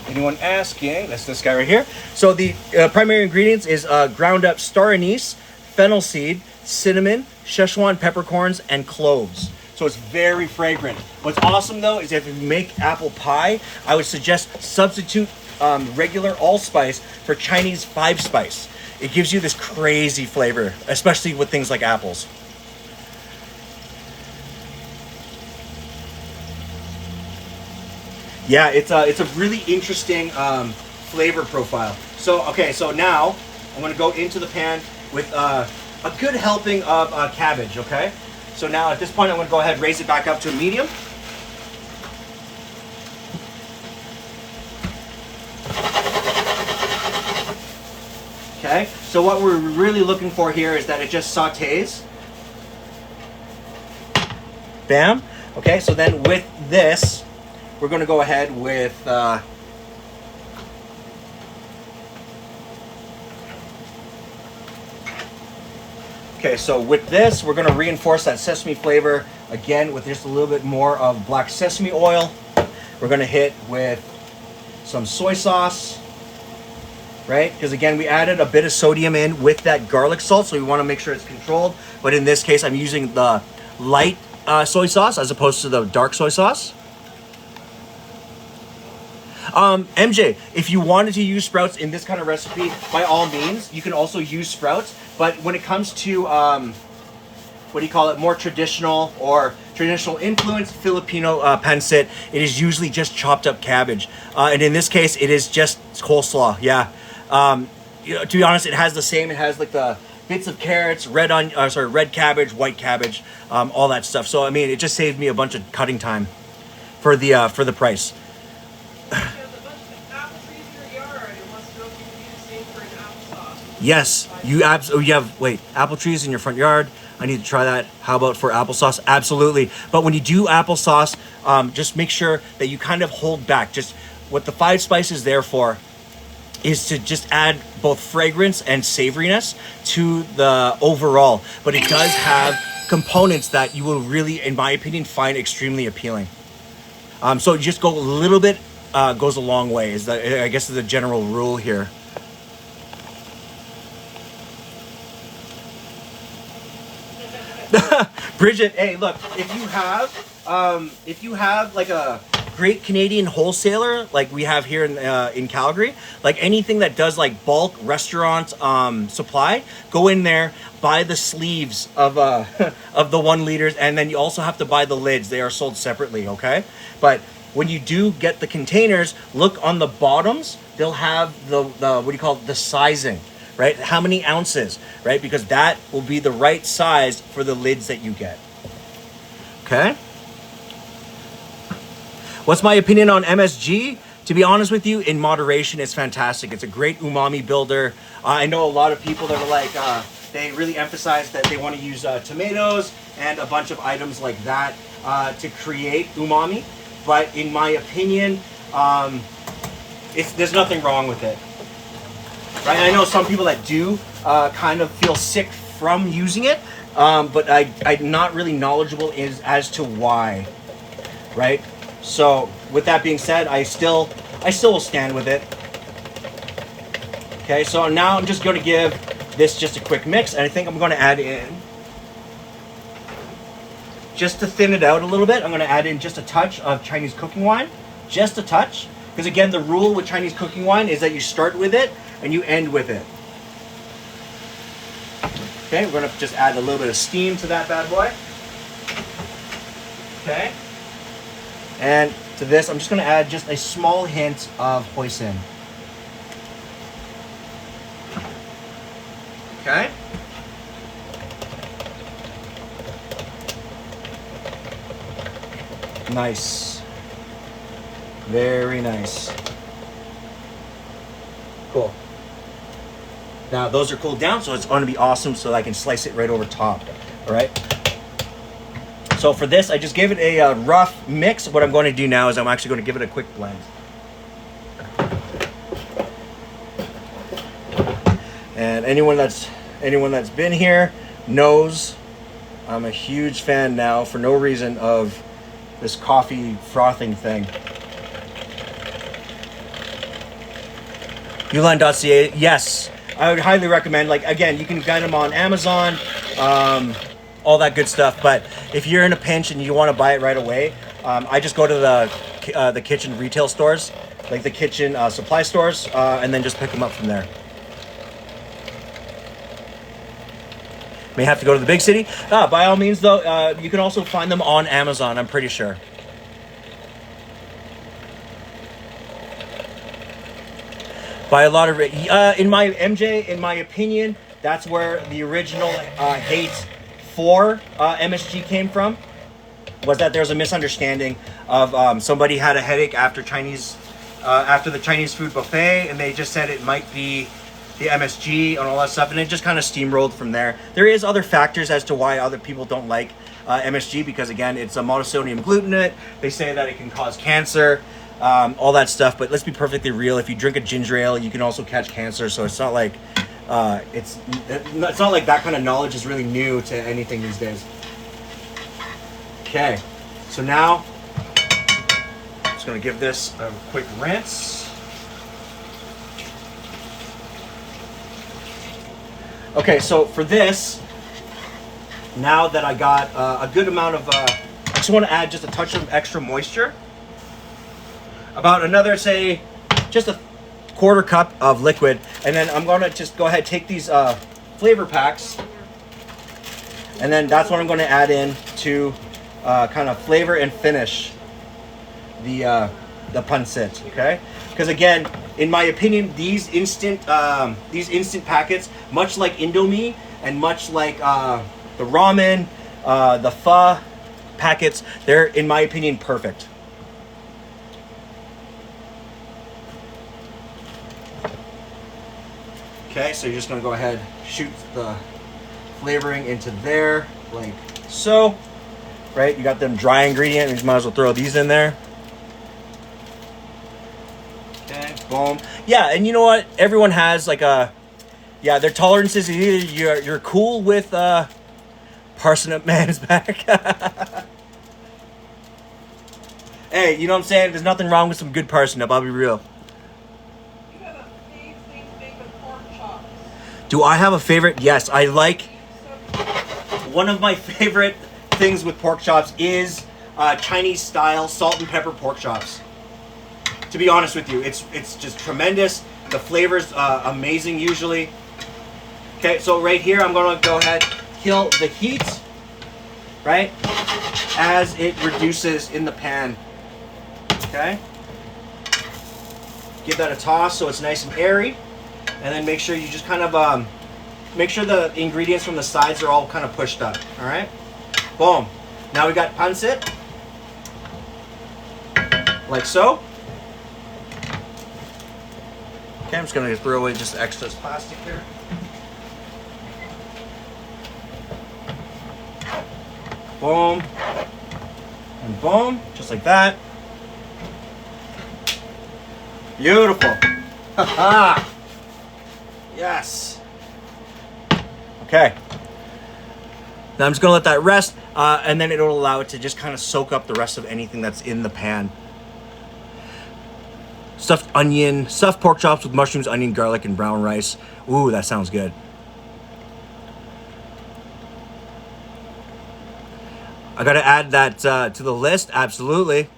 [SPEAKER 1] anyone asking, that's this guy right here. So the primary ingredients is ground up star anise, fennel seed, cinnamon, Szechuan peppercorns, and cloves. So it's very fragrant. What's awesome though is if you make apple pie, I would suggest substitute regular allspice for Chinese five spice. it gives you this crazy flavor, especially with things like apples. Yeah, it's a really interesting flavor profile. So okay, so now I'm gonna go into the pan with a good helping of cabbage. Okay, so now at this point I'm gonna go ahead and raise it back up to a medium. Okay, so what we're really looking for here is that it just sautés. Bam. Okay, so then with this, we're going to go ahead with okay, so with this, we're going to reinforce that sesame flavor again with just a little bit more of black sesame oil. We're going to hit with some soy sauce, right? Because again, we added a bit of sodium in with that garlic salt, so we want to make sure it's controlled. But in this case, I'm using the light soy sauce as opposed to the dark soy sauce. MJ, if you wanted to use sprouts in this kind of recipe, by all means, you can also use sprouts. But when it comes to, what do you call it, more traditional or traditional influence Filipino pancit, it is usually just chopped up cabbage. And in this case, it is just coleslaw, yeah. To be honest, it has the same, it has like the bits of carrots, red cabbage, white cabbage, all that stuff. So, I mean, it just saved me a bunch of cutting time for the price. Yes, you have, wait, apple trees in your front yard. I need to try that. How about for applesauce? Absolutely. But when you do applesauce, just make sure that you kind of hold back. Just what the 5 spices there for is to just add both fragrance and savoriness to the overall. But it does have components that you will really, in my opinion, find extremely appealing. So just go a little bit, goes a long way, I guess is the general rule here. Bridget, hey, look, if you have like a great Canadian wholesaler like we have here in Calgary, like anything that does like bulk restaurant supply, go in there, buy the sleeves of of the 1 liters, and then you also have to buy the lids. They are sold separately, okay? But when you do get the containers, look on the bottoms. They'll have the what do you call it, the sizing, right? How many ounces, right? Because that will be the right size for the lids that you get. Okay? What's my opinion on MSG? To be honest with you, in moderation, it's fantastic. It's a great umami builder. I know a lot of people that are like, they really emphasize that they want to use tomatoes and a bunch of items like that to create umami. But in my opinion, there's nothing wrong with it. Right? I know some people that do kind of feel sick from using it, but I'm not really knowledgeable as to why, right? So with that being said, I still will stand with it. Okay, so now I'm just going to give this just a quick mix, and I think I'm going to add in, just to thin it out a little bit, I'm going to add in just a touch of Chinese cooking wine, just a touch, because again, the rule with Chinese cooking wine is that you start with it and you end with it. Okay, we're going to just add a little bit of steam to that bad boy. Okay. And to this, I'm just going to add just a small hint of hoisin. Okay. Nice. Very nice. Cool. Now those are cooled down, so it's going to be awesome, so I can slice it right over top. All right. So for this, I just gave it a rough mix. What I'm going to do now is I'm actually going to give it a quick blend. And anyone that's been here knows I'm a huge fan now, for no reason, of this coffee frothing thing. Ulan.ca, yes, I would highly recommend. Like, again, you can get them on Amazon, all that good stuff. But if you're in a pinch and you want to buy it right away, I just go to the kitchen retail stores, like the kitchen supply stores, and then just pick them up from there. may have to go to the big city. By all means, though, you can also find them on Amazon, I'm pretty sure. By a lot of in my opinion, that's where the original hate for MSG came from. Was that there's a misunderstanding of somebody had a headache after the Chinese food buffet, and they just said it might be the MSG and all that stuff, and it just kind of steamrolled from there. There is other factors as to why other people don't like MSG, because again, it's a monosodium glutamate. They say that it can cause cancer. All that stuff, but let's be perfectly real. If you drink a ginger ale, you can also catch cancer. So it's not like it's not like that kind of knowledge is really new to anything these days. Okay, so now I'm just gonna give this a quick rinse. Okay, so for this, now that I got a good amount of, I just want to add just a touch of extra moisture. About another, say, just a quarter cup of liquid. And then I'm going to just go ahead and take these flavor packs. And then that's what I'm going to add in to kind of flavor and finish the pancit, okay? Because again, in my opinion, these instant packets, much like Indomie and much like the ramen, the pho packets, they're, in my opinion, perfect. Okay, so you're just gonna go ahead, shoot the flavoring into there, like so, right? You got them dry ingredients, you might as well throw these in there. Okay, boom. Yeah, and you know what? Everyone has like their tolerances. Either you're cool with Parsnip Man's back. Hey, you know what I'm saying? There's nothing wrong with some good parsnip, I'll be real. Do I have a favorite? Yes, I like. One of my favorite things with pork chops is Chinese style salt and pepper pork chops. To be honest with you, it's just tremendous. The flavor's amazing usually. Okay, so right here I'm gonna go ahead, kill the heat, right? As it reduces in the pan. Okay? Give that a toss so it's nice and airy. And then make sure you just kind of make sure the ingredients from the sides are all kind of pushed up. All right, boom. Now we got pancit, like so. Okay, I'm just gonna throw away just extra plastic here. Boom and boom, just like that. Beautiful. Haha. Yes. Okay. Now I'm just gonna let that rest, and then it'll allow it to just kind of soak up the rest of anything that's in the pan. Stuffed pork chops with mushrooms, onion, garlic, and brown rice. Ooh, that sounds good. I gotta add that to the list, absolutely.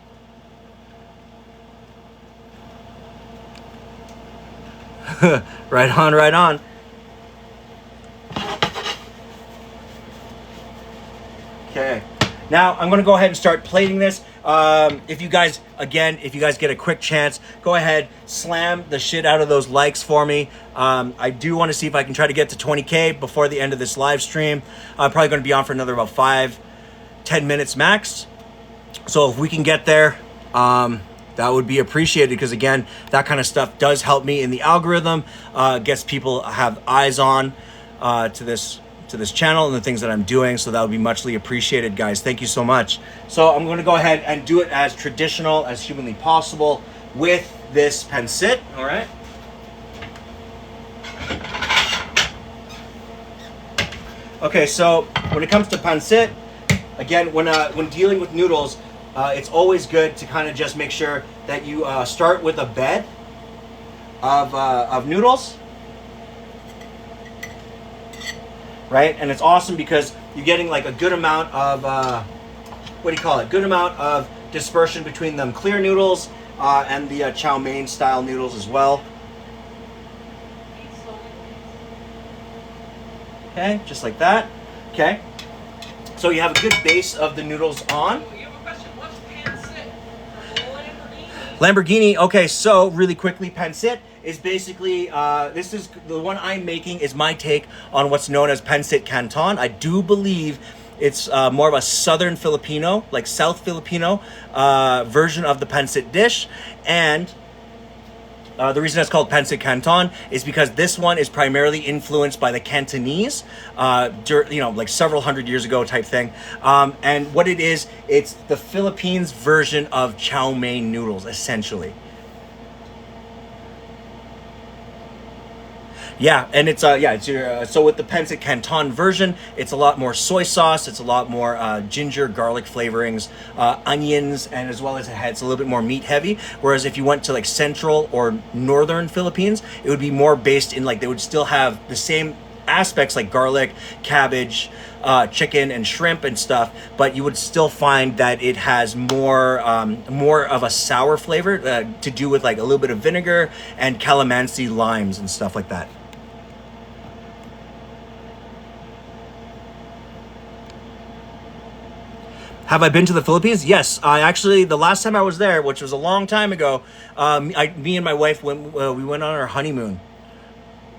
[SPEAKER 1] Right on, right on. Okay. Now I'm gonna go ahead and start plating this. If you guys get a quick chance, go ahead, slam the shit out of those likes for me. I do want to see if I can try to get to 20K before the end of this live stream. I'm probably going to be on for another about 5-10 minutes max. So if we can get there, that would be appreciated, because again, that kind of stuff does help me in the algorithm, gets people have eyes on to this channel and the things that I'm doing. So that would be muchly appreciated, guys. Thank you so much. So I'm going to go ahead and do it as traditional as humanly possible with this pancit. All right. Okay, so when it comes to pancit, again, when dealing with noodles, it's always good to kind of just make sure that you start with a bed of noodles, right? And it's awesome because you're getting like a good amount of good amount of dispersion between them clear noodles and the chow mein style noodles as well. Okay, just like that. Okay. So you have a good base of the noodles on.
[SPEAKER 2] You have a question. What's Pancit from Lamborghini?
[SPEAKER 1] Lamborghini. Okay, so really quickly, Pancit is basically this is the one I'm making is my take on what's known as Pancit Canton. I do believe it's more of a southern Filipino, like South Filipino version of the Pancit dish, and the reason it's called Pancit Canton is because this one is primarily influenced by the Cantonese, like several hundred years ago type thing. And what it is, it's the Philippines version of chow mein noodles, essentially. And it's so with the Pancit Canton version, it's a lot more soy sauce, it's a lot more ginger, garlic flavorings, onions, and as well as it's a little bit more meat heavy. Whereas if you went to like central or northern Philippines, it would be more based in like they would still have the same aspects like garlic, cabbage, chicken, and shrimp and stuff, but you would still find that it has more of a sour flavor to do with like a little bit of vinegar and calamansi limes and stuff like that. Have I been to the Philippines? Yes, I actually, the last time I was there, which was a long time ago, me and my wife, when we went on our honeymoon,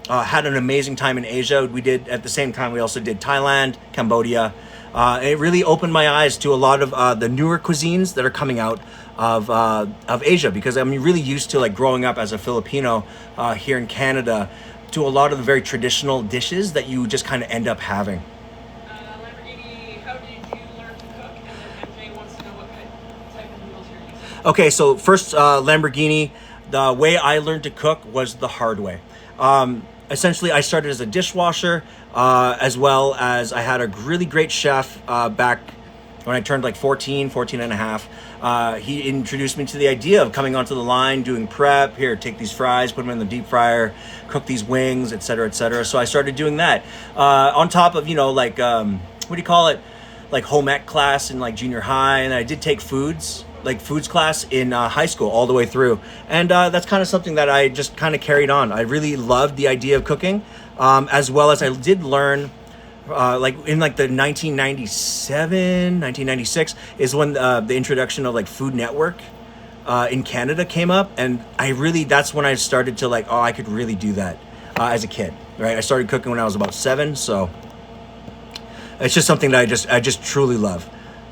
[SPEAKER 1] had an amazing time in Asia. We did, at the same time, we also did Thailand, Cambodia. It really opened my eyes to a lot of the newer cuisines that are coming out of Asia, because I'm really used to like growing up as a Filipino here in Canada to a lot of the very traditional dishes that you just kind of end up having.
[SPEAKER 2] Lamborghini, how did you learn to cook? And then MJ wants to know what type of noodles you're using.
[SPEAKER 1] Okay, so first, Lamborghini, the way I learned to cook was the hard way. Essentially, I started as a dishwasher, as well as I had a really great chef back when I turned like 14 and a half. He introduced me to the idea of coming onto the line, doing prep. Here, take these fries, put them in the deep fryer, cook these wings, etc., etc. So I started doing that. On top of, like, what do you call it? Like home ec class in like junior high. And I did take foods class in high school all the way through. And that's kind of something that I just kind of carried on. I really loved the idea of cooking, as well as I did learn, like in like the 1996 is when the introduction of like Food Network in Canada came up. And that's when I started to like, I could really do that as a kid, right? I started cooking when I was about 7. So it's just something that I just truly love.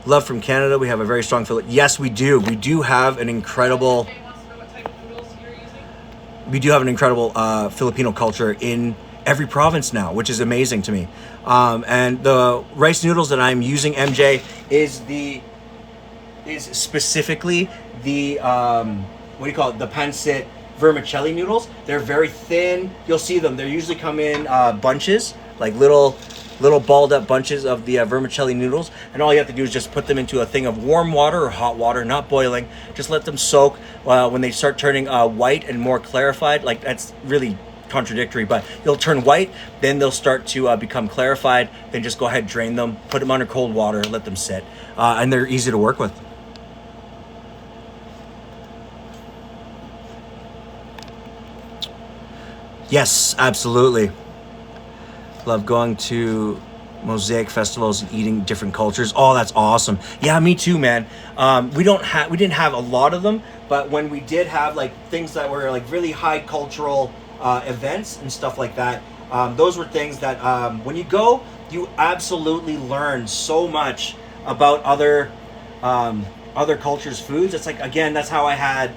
[SPEAKER 1] Love from Canada. We have a very strong Yes, we do. We do have an incredible.
[SPEAKER 2] MJ wants to know what type of noodles you're using.
[SPEAKER 1] We do have an incredible Filipino culture in every province now, which is amazing to me. And the rice noodles that I'm using, MJ, is specifically the what do you call it? The Pancit vermicelli noodles. They're very thin. You'll see them. They usually come in bunches, like little balled up bunches of the vermicelli noodles, and all you have to do is just put them into a thing of warm water or hot water, not boiling. Just let them soak. When they start turning white and more clarified, like that's really contradictory, but they'll turn white, then they'll start to become clarified. Then just go ahead, drain them, put them under cold water, let them sit, and they're easy to work with. Yes, absolutely. Love going to mosaic festivals and eating different cultures. Oh, that's awesome. Yeah, me too, man. We didn't have a lot of them, but when we did have like things that were like really high cultural events and stuff like that, those were things that when you go, you absolutely learn so much about other cultures' foods. It's like, again, that's how I had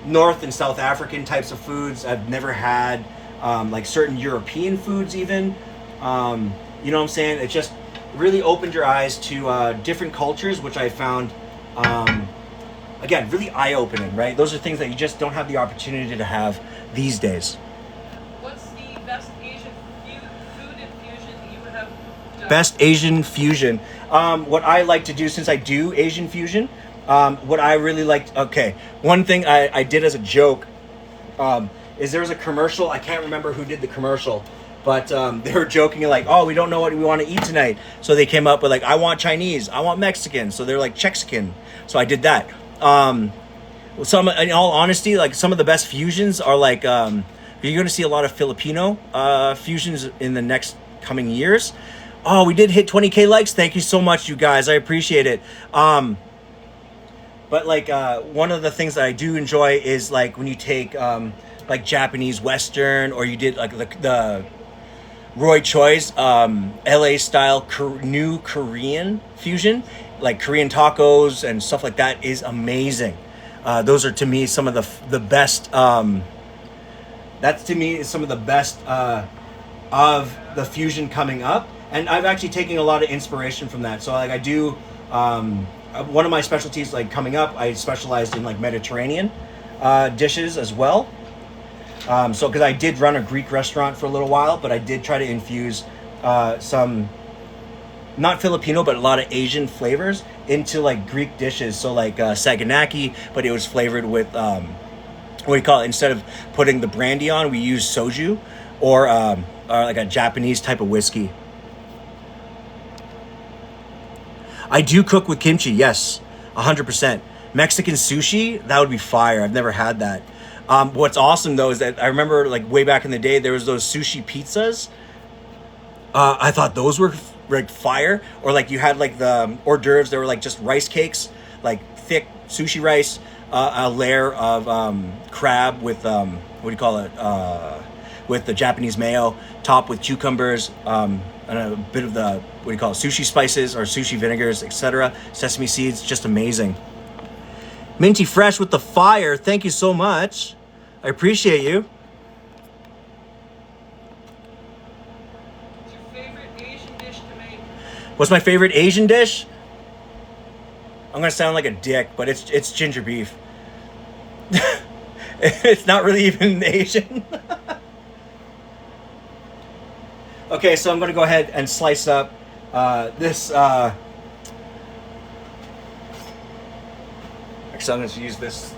[SPEAKER 1] North and South African types of foods. I've never had like certain European foods even. You know what I'm saying? It just really opened your eyes to different cultures, which I found, again, really eye-opening, right? Those are things that you just don't have the opportunity to have these days.
[SPEAKER 2] What's the best Asian food infusion you have done?
[SPEAKER 1] Best Asian fusion. What I like to do, since I do Asian fusion, what I really liked, okay, one thing I did as a joke, is there was a commercial. I can't remember who did the commercial, but they were joking like, "Oh, we don't know what we want to eat tonight." So they came up with like, "I want Chinese, I want Mexican." So they're like Chexican. So I did that. Some, in all honesty, like some of the best fusions are like, you're going to see a lot of Filipino fusions in the next coming years. Oh, we did hit 20K likes. Thank you so much, you guys. I appreciate it. But like one of the things that I do enjoy is like when you take like Japanese Western, or you did like the Roy Choi's LA style new Korean fusion, like Korean tacos and stuff like that, is amazing. Those are to me some of the best. That's to me is some of the best of the fusion coming up, and I've actually taken a lot of inspiration from that. So like I do, one of my specialties like coming up, I specialized in like Mediterranean dishes as well. So because I did run a Greek restaurant for a little while, but I did try to infuse some, not Filipino, but a lot of Asian flavors into like Greek dishes. So like saganaki, but it was flavored with what do you call it? Instead of putting the brandy on, we use soju, or like a Japanese type of whiskey. I do cook with kimchi, yes, 100%. Mexican sushi, that would be fire. I've never had that. What's awesome though is that I remember like way back in the day, there was those sushi pizzas. I thought those were like fire. Or like you had like the hors d'oeuvres, they were like just rice cakes, like thick sushi rice, a layer of crab with what do you call it? With the Japanese mayo, topped with cucumbers, and a bit of the what do you call it? Sushi spices or sushi vinegars, etc. Sesame seeds, just amazing. Minty Fresh with the fire. Thank you so much. I appreciate you.
[SPEAKER 2] What's your favorite Asian dish to make?
[SPEAKER 1] What's my favorite Asian dish? I'm gonna sound like a dick, but it's ginger beef. It's not really even Asian. Okay, so I'm gonna go ahead and slice up this. So I'm going to use this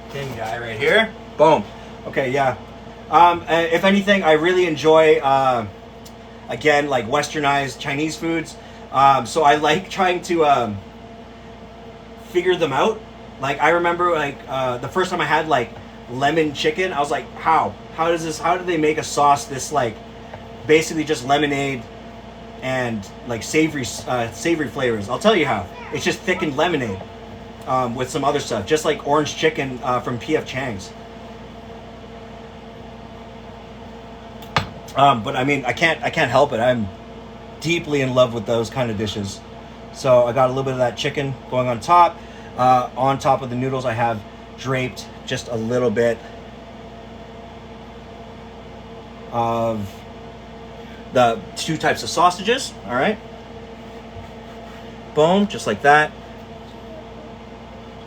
[SPEAKER 1] thin guy right here. Boom. Okay, yeah. If anything, I really enjoy, again, like westernized Chinese foods. So I like trying to figure them out. Like I remember, like the first time I had like lemon chicken, I was like, how? How do they make a sauce this like basically just lemonade and like savory flavors? I'll tell you how. It's just thickened lemonade. With some other stuff, just like orange chicken from P.F. Chang's. But I mean, I can't help it. I'm deeply in love with those kind of dishes. So I got a little bit of that chicken going on top. On top of the noodles, I have draped just a little bit of the two types of sausages. All right. Boom, just like that.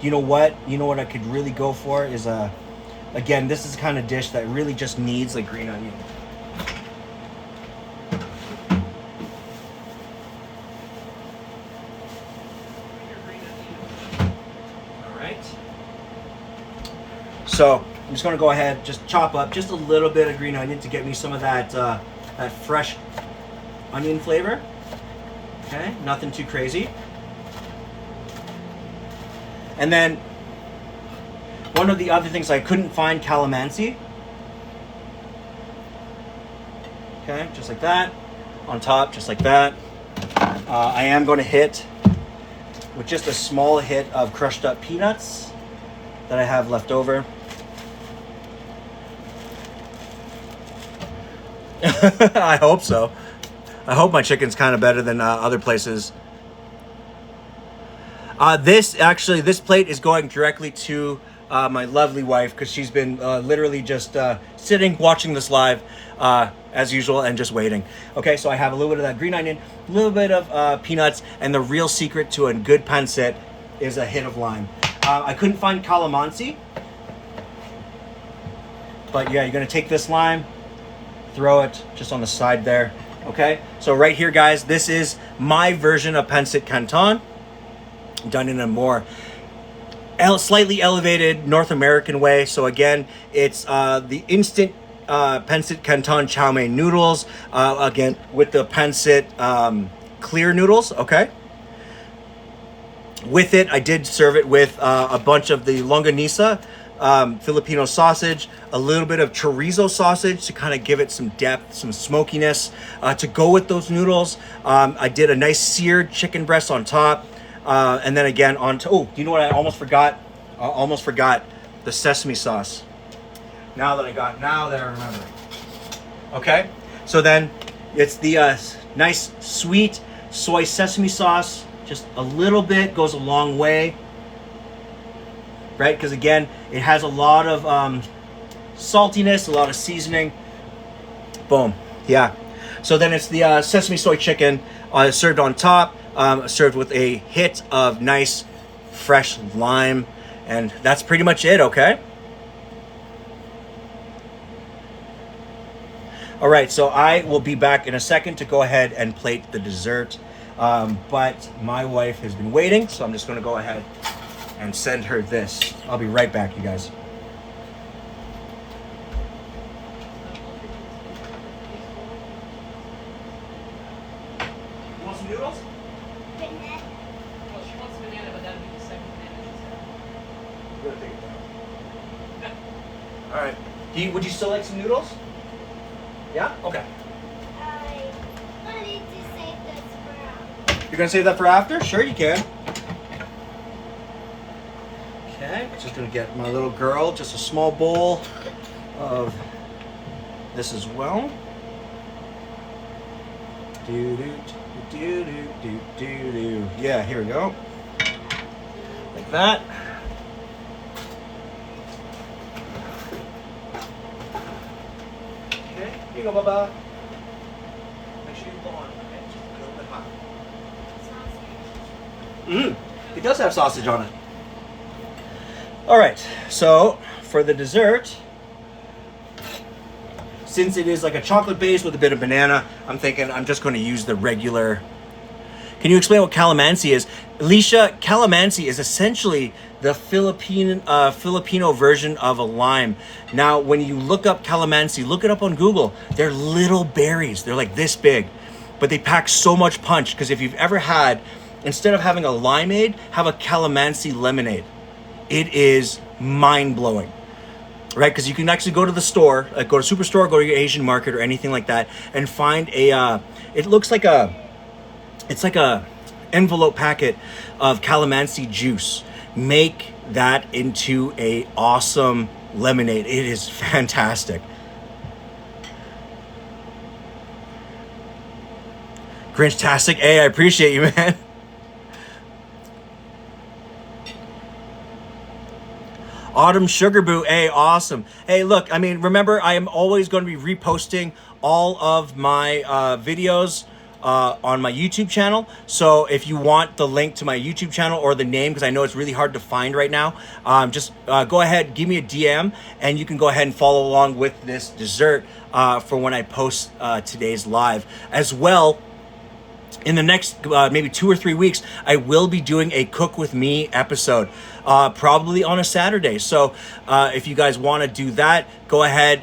[SPEAKER 1] You know what I could really go for is again, this is the kind of dish that really just needs like green onion. All right. So I'm just gonna go ahead, just chop up just a little bit of green onion to get me some of that that fresh onion flavor. Okay, nothing too crazy. And then one of the other things, I couldn't find calamansi. Okay, just like that. On top, just like that. I am going to hit with just a small hit of crushed up peanuts that I have left over. I hope so. I hope my chicken's kind of better than other places. This plate is going directly to my lovely wife because she's been literally just sitting, watching this live as usual and just waiting. Okay, so I have a little bit of that green onion, a little bit of peanuts, and the real secret to a good pancit is a hit of lime. I couldn't find calamansi, but yeah, you're gonna take this lime, throw it just on the side there. Okay, so right here, guys, this is my version of pancit canton, done in a more slightly elevated North American way. So again, it's the instant pancit canton chow mein noodles, again with the pancit clear noodles. Okay, with it I did serve it with a bunch of the longanisa Filipino sausage, a little bit of chorizo sausage to kind of give it some depth, some smokiness to go with those noodles. I did a nice seared chicken breast on top. And then again do you know what I almost forgot? I almost forgot the sesame sauce. Now that I remember. Okay, so then it's the nice sweet soy sesame sauce. Just a little bit goes a long way, right? Because again, it has a lot of saltiness, a lot of seasoning. Boom, yeah. So then it's the sesame soy chicken served on top, served with a hit of nice fresh lime, and that's pretty much it, okay? All right, so I will be back in a second to go ahead and plate the dessert. But my wife has been waiting, so I'm just going to go ahead and send her this. I'll be right back, you guys. You want some noodles?
[SPEAKER 2] Banana. Well, she wants banana, but that'll be the second banana she said.
[SPEAKER 1] I'm gonna take it down. All right. Would you still like some noodles? Yeah? Okay.
[SPEAKER 3] I wanted to save this for
[SPEAKER 1] You're gonna save that for after? Sure, you can. Okay, just gonna get my little girl just a small bowl of this as well. Do. Yeah, here we go. Like that. Okay, here you go, Baba. Make sure you blow on, okay? Just a little bit hot. It does have sausage on it. All right, so for the dessert, since it is like a chocolate base with a bit of banana, I'm thinking I'm just going to use the regular. Can you explain what calamansi is? Alicia, calamansi is essentially the Filipino version of a lime. Now, when you look up calamansi, look it up on Google. They're little berries. They're like this big, but they pack so much punch because if you've ever had, instead of having a limeade, have a calamansi lemonade. It is mind-blowing, right? Because you can actually go to the store, like go to Superstore, go to your Asian market or anything like that, and find a, it looks like it's like a envelope packet of calamansi juice. Make that into a awesome lemonade. It is fantastic. Grinch-tastic. Hey, I appreciate you, man. Autumn Sugar Boo, hey, awesome. Hey, look, I mean, remember, I am always going to be reposting all of my videos on my YouTube channel. So if you want the link to my YouTube channel or the name, because I know it's really hard to find right now, just go ahead, give me a DM, and you can go ahead and follow along with this dessert for when I post today's live. As well, in the next maybe 2 or 3 weeks, I will be doing a Cook With Me episode, probably on a Saturday. So if you guys want to do that, go ahead,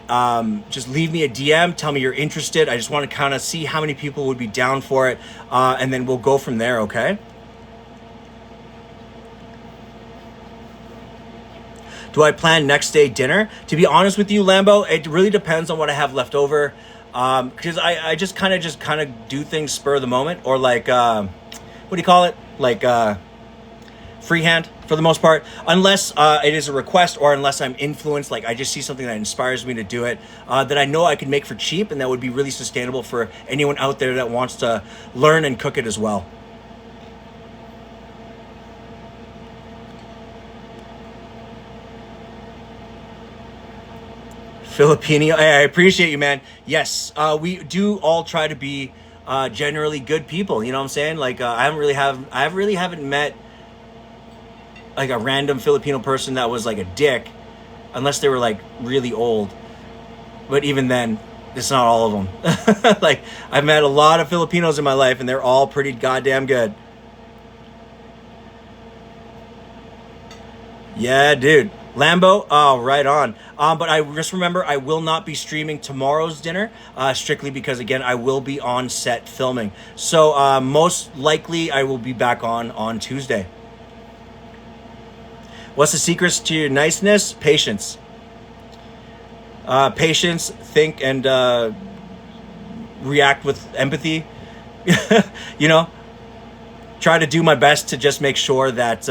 [SPEAKER 1] just leave me a DM, tell me you're interested. I just want to kind of see how many people would be down for it, and then we'll go from there, okay? Do I plan next day dinner? To be honest with you, Lambo, it really depends on what I have left over. Because I just kind of do things spur of the moment, or like, what do you call it? Like, freehand for the most part, unless it is a request or unless I'm influenced, like I just see something that inspires me to do it, that I know I can make for cheap and that would be really sustainable for anyone out there that wants to learn and cook it as well. Filipino, hey, I appreciate you, man. Yes, we do all try to be generally good people. You know what I'm saying? Like I really haven't met like a random Filipino person that was like a dick, unless they were like really old. But even then, it's not all of them. Like I've met a lot of Filipinos in my life, and they're all pretty goddamn good. Yeah, dude. Lambo, oh, right on. But I just remember I will not be streaming tomorrow's dinner, strictly because, again, I will be on set filming. So most likely I will be back on Tuesday. What's the secrets to your niceness? Patience. Patience, think, and react with empathy. You know, try to do my best to just make sure that.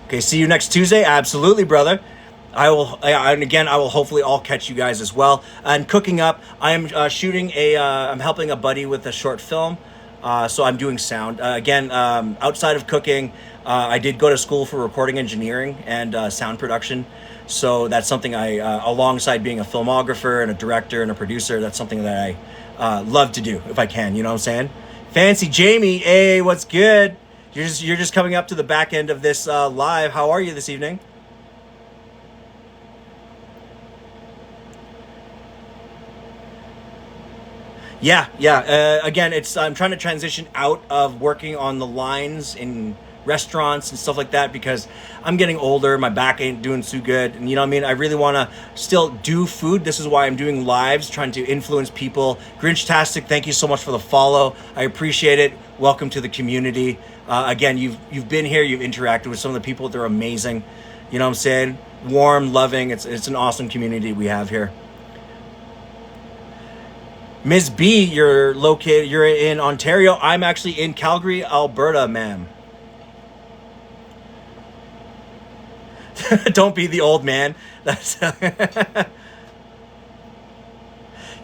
[SPEAKER 1] Okay, see you next Tuesday. Absolutely, brother. I will, and again, I will hopefully all catch you guys as well. And cooking up, I am shooting I'm helping a buddy with a short film. So I'm doing sound. Again, outside of cooking, I did go to school for recording engineering and sound production. So that's something alongside being a filmographer and a director and a producer, that's something that I love to do if I can, you know what I'm saying? Fancy Jamie, hey, what's good? You're just coming up to the back end of this live. How are you this evening? Yeah. Again, I'm trying to transition out of working on the lines in restaurants and stuff like that because I'm getting older. My back ain't doing too good, and you know what I mean. I really want to still do food. This is why I'm doing lives, trying to influence people. Grinchtastic, thank you so much for the follow. I appreciate it. Welcome to the community. Again, you've been here. You've interacted with some of the people. They're amazing. You know what I'm saying? Warm, loving. It's an awesome community we have here. Ms. B, you're in Ontario. I'm actually in Calgary, Alberta, ma'am. Don't be the old man. That's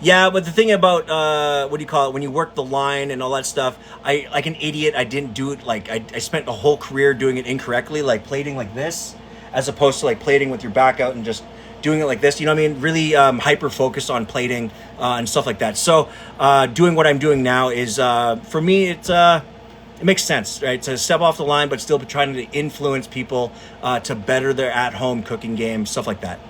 [SPEAKER 1] yeah, but the thing about what do you call it, when you work the line and all that stuff, I like an idiot, I didn't do it. Like I spent a whole career doing it incorrectly, like plating like this as opposed to like plating with your back out and just doing it like this, you know what I mean? Really hyper focused on plating and stuff like that. So doing what I'm doing now is for me it makes sense, right? To step off the line, but still trying to influence people to better their at-home cooking game, stuff like that.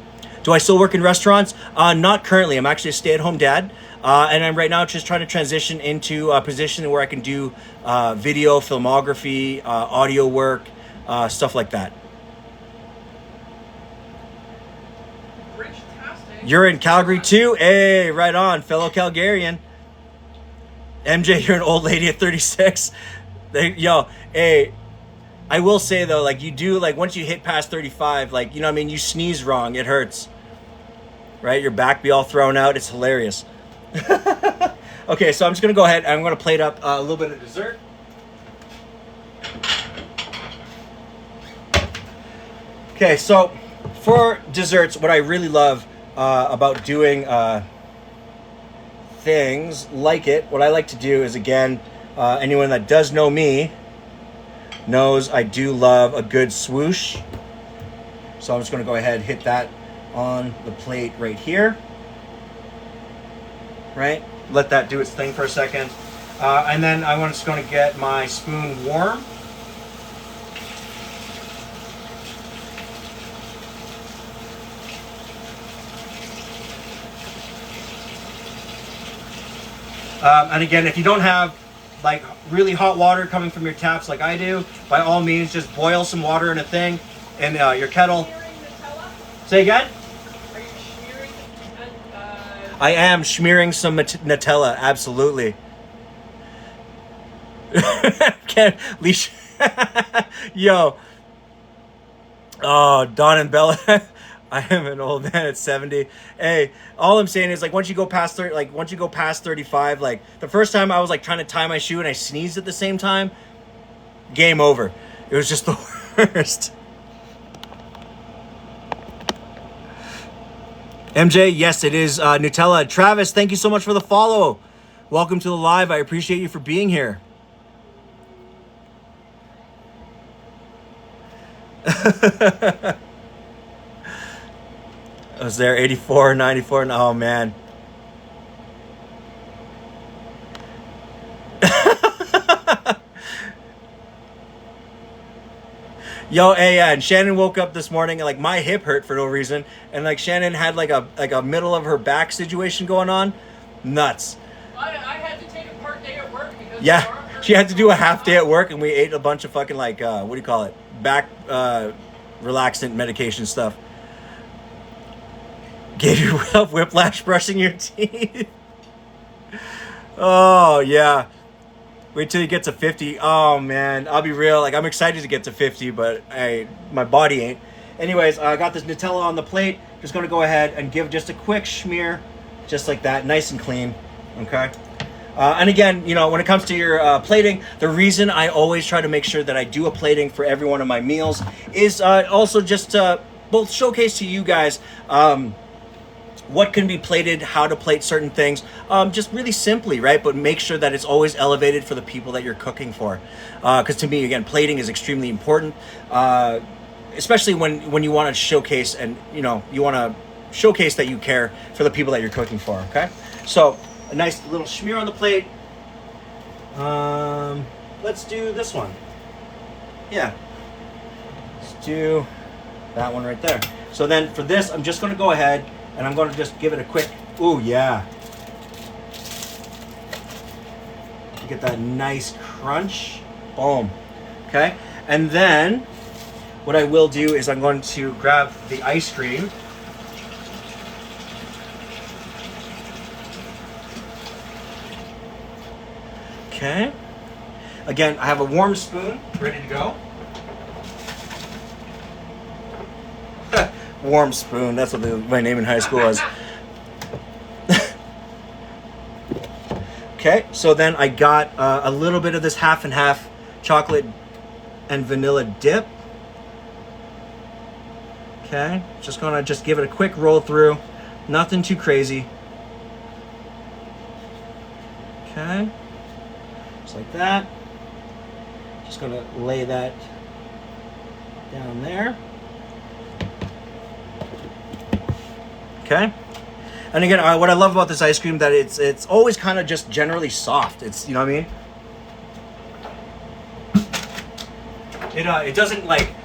[SPEAKER 1] Do I still work in restaurants? Not currently. I'm actually a stay-at-home dad, and I'm right now just trying to transition into a position where I can do video, filmography, audio work, stuff like that. You're in Calgary too? Hey, right on, fellow Calgarian. MJ, you're an old lady at 36. Yo, hey, I will say though, like you do, like once you hit past 35, like, you know what I mean, you sneeze wrong, it hurts. Right? Your back be all thrown out. It's hilarious. Okay, so I'm just going to go ahead and I'm going to plate up a little bit of dessert. Okay, so for desserts, what I really love about doing things like it, what I like to do is, again, anyone that does know me knows I do love a good swoosh. So I'm just going to go ahead and hit that on the plate right here. Right? Let that do its thing for a second. And then I'm just going to get my spoon warm. And again, if you don't have like really hot water coming from your taps like I do, by all means, just boil some water in a thing in your kettle. Say again?
[SPEAKER 2] Are you smearing?
[SPEAKER 1] I am smearing some Nutella, absolutely. Can't leash. Yo. Oh, Don and Bella. I am an old man at 70. Hey, all I'm saying is, like, once you go past 30, like once you go past 35, like the first time I was like trying to tie my shoe and I sneezed at the same time, game over. It was just the worst. MJ, yes, it is Nutella. Travis, thank you so much for the follow. Welcome to the live. I appreciate you for being here. I was there 84, 94, and oh man. Yo, hey, yeah, and Shannon woke up this morning and like my hip hurt for no reason, and like Shannon had like a middle of her back situation going on, nuts.
[SPEAKER 2] I had to take a part day at work because
[SPEAKER 1] Yeah, she had to do a half day at work, and we ate a bunch of fucking like what do you call it, back relaxant medication stuff. Gave yourself whiplash brushing your teeth. Oh yeah. Wait till you get to 50. Oh man, I'll be real. Like I'm excited to get to 50, but my body ain't. Anyways, I got this Nutella on the plate. Just gonna go ahead and give just a quick smear, just like that, nice and clean. Okay. And again, you know, when it comes to your plating, the reason I always try to make sure that I do a plating for every one of my meals is also just to both showcase to you guys what can be plated, how to plate certain things, just really simply, right? But make sure that it's always elevated for the people that you're cooking for. Because to me, again, plating is extremely important, especially when you want to showcase and, you know, you want to showcase that you care for the people that you're cooking for, okay? So a nice little smear on the plate. Let's do this one. Yeah. Let's do that one right there. So then for this, I'm just going to go ahead and I'm going to just give it a quick, ooh, yeah. Get that nice crunch. Boom. Okay. And then what I will do is I'm going to grab the ice cream. Okay. Again, I have a warm spoon ready to go. Warm spoon, that's what my name in high school was. Okay, so then I got a little bit of this half and half chocolate and vanilla dip. Okay, just gonna give it a quick roll through, nothing too crazy. Okay, just like that. Just gonna lay that down there. Okay, and again, what I love about this ice cream that it's always kind of just generally soft. It's, you know what I mean. It doesn't, like,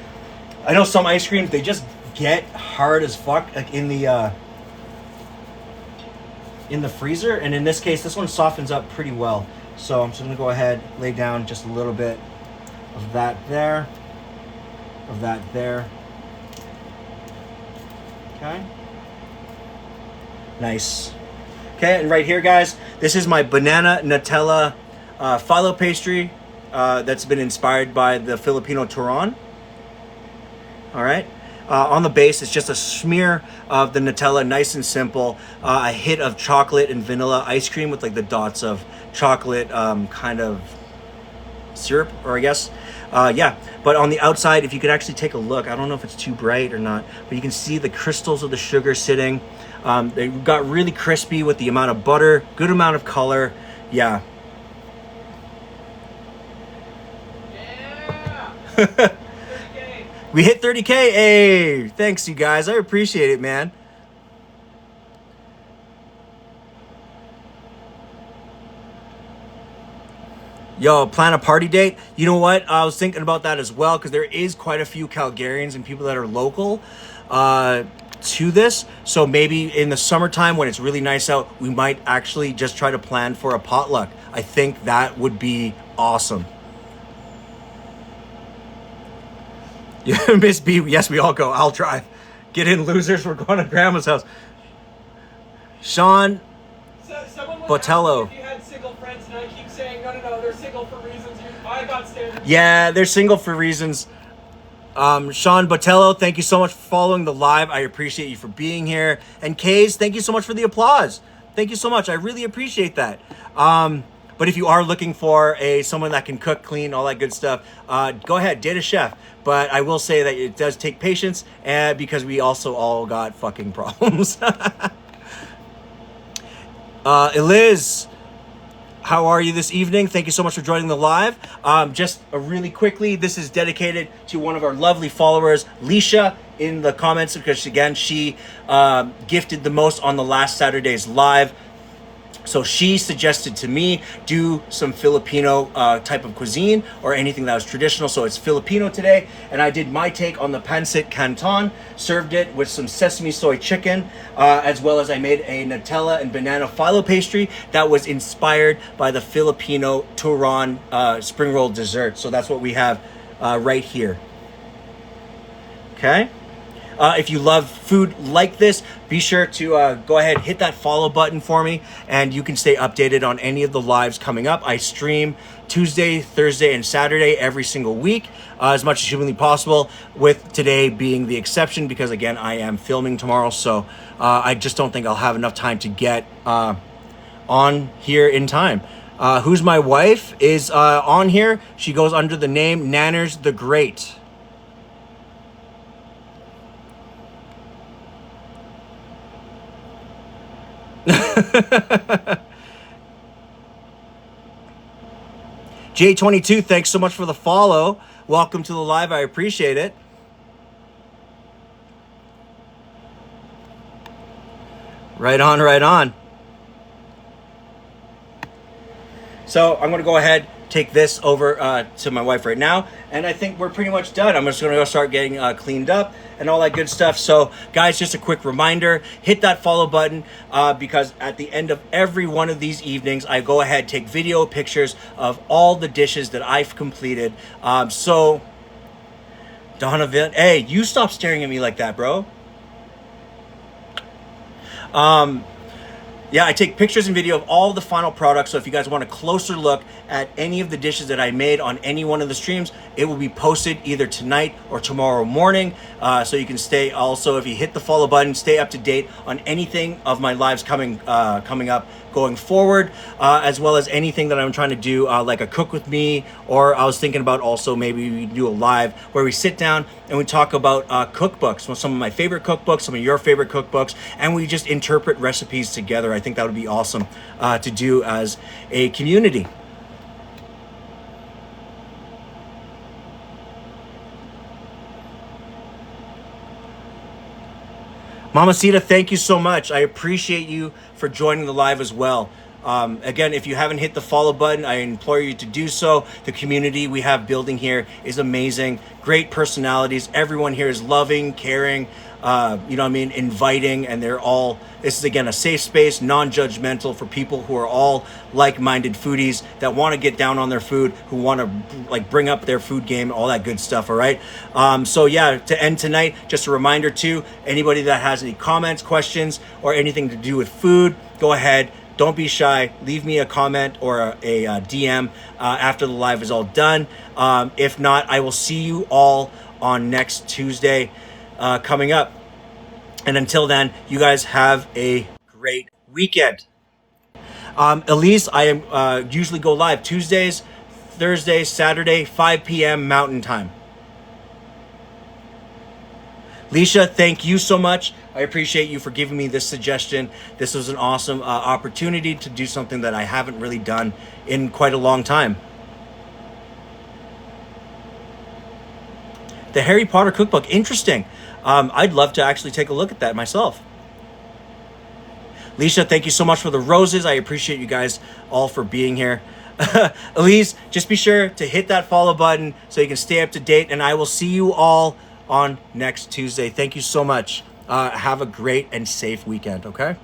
[SPEAKER 1] I know some ice creams, they just get hard as fuck, like in the freezer, and in this case, this one softens up pretty well. So I'm just gonna go ahead, lay down just a little bit of that there, Okay. Nice. Okay, and right here, guys, this is my banana Nutella phyllo pastry that's been inspired by the Filipino turon. All right. On the base, it's just a smear of the Nutella, nice and simple. A hit of chocolate and vanilla ice cream with like the dots of chocolate kind of syrup, or I guess. Yeah, but on the outside, if you could actually take a look, I don't know if it's too bright or not, but you can see the crystals of the sugar sitting. They got really crispy with the amount of butter, good amount of color. Yeah.
[SPEAKER 2] Yeah. 30K.
[SPEAKER 1] We hit 30K. Hey, thanks you guys. I appreciate it, man. Yo, plan a party date. You know what? I was thinking about that as well, because there is quite a few Calgarians and people that are local to this. So maybe in the summertime when it's really nice out, we might actually just try to plan for a potluck. I think that would be awesome. Yeah, Miss B, yes, we all go. I'll drive. Get in, losers. We're going to Grandma's house. Sean
[SPEAKER 2] Someone was
[SPEAKER 1] Botello.
[SPEAKER 2] asking if you had single friends, and I keep saying, no, they're single for reasons. I got standards.
[SPEAKER 1] Yeah, they're single for reasons. Sean Botello, thank you so much for following the live. I appreciate you for being here. And Kays, thank you so much for the applause. Thank you so much. I really appreciate that. But if you are looking for someone that can cook, clean, all that good stuff, go ahead, date a chef. But I will say that it does take patience, because we also all got fucking problems. Eliz, how are you this evening? Thank you so much for joining the live. Just really quickly, this is dedicated to one of our lovely followers, Leisha, in the comments, because again, she gifted the most on the last Saturday's live. So she suggested to me do some Filipino type of cuisine or anything that was traditional. So it's Filipino today. And I did my take on the Pancit Canton, served it with some sesame soy chicken, as well as I made a Nutella and banana phyllo pastry that was inspired by the Filipino turon spring roll dessert. So that's what we have right here. Okay. If you love food like this, be sure to go ahead, hit that follow button for me, and you can stay updated on any of the lives coming up. I stream Tuesday, Thursday, and Saturday every single week, as much as humanly possible, with today being the exception because, again, I am filming tomorrow, so I just don't think I'll have enough time to get on here in time. Who's my wife is on here. She goes under the name Nanners the Great. J22, thanks so much for the follow. Welcome to the live. I appreciate it. Right on, right on. So I'm going to go ahead, take this over to my wife right now, and I think we're pretty much done. I'm just going to go start getting cleaned up and all that good stuff. So guys, just a quick reminder, hit that follow button because at the end of every one of these evenings, I go ahead, take video pictures of all the dishes that I've completed. So Donovan, hey, you stop staring at me like that, bro. Yeah, I take pictures and video of all the final products. So if you guys want a closer look at any of the dishes that I made on any one of the streams, it will be posted either tonight or tomorrow morning. So you can stay also, if you hit the follow button, stay up to date on anything of my lives coming up going forward, as well as anything that I'm trying to do, like a cook with me, or I was thinking about also maybe we do a live where we sit down and we talk about cookbooks, some of my favorite cookbooks, some of your favorite cookbooks, and we just interpret recipes together. I think that would be awesome to do as a community. Mamacita, thank you so much. I appreciate you for joining the live as well. Again, if you haven't hit the follow button, I implore you to do so. The community we have building here is amazing. Great personalities. Everyone here is loving, caring, inviting, and this is, again, a safe space, non-judgmental for people who are all like-minded foodies that want to get down on their food, who want to bring up their food game, all that good stuff, all right? So yeah, to end tonight, just a reminder too, anybody that has any comments, questions, or anything to do with food, go ahead. Don't be shy. Leave me a comment or a DM after the live is all done. If not, I will see you all on next Tuesday coming up. And until then, you guys have a great weekend. Elise, I am usually go live Tuesdays, Thursdays, Saturday, 5 p.m. Mountain Time. Leisha, thank you so much. I appreciate you for giving me this suggestion. This was an awesome opportunity to do something that I haven't really done in quite a long time. The Harry Potter cookbook, interesting. I'd love to actually take a look at that myself. Leisha, thank you so much for the roses. I appreciate you guys all for being here. Elise, just be sure to hit that follow button so you can stay up to date, and I will see you all on next Tuesday. Thank you so much. Have a great and safe weekend, okay?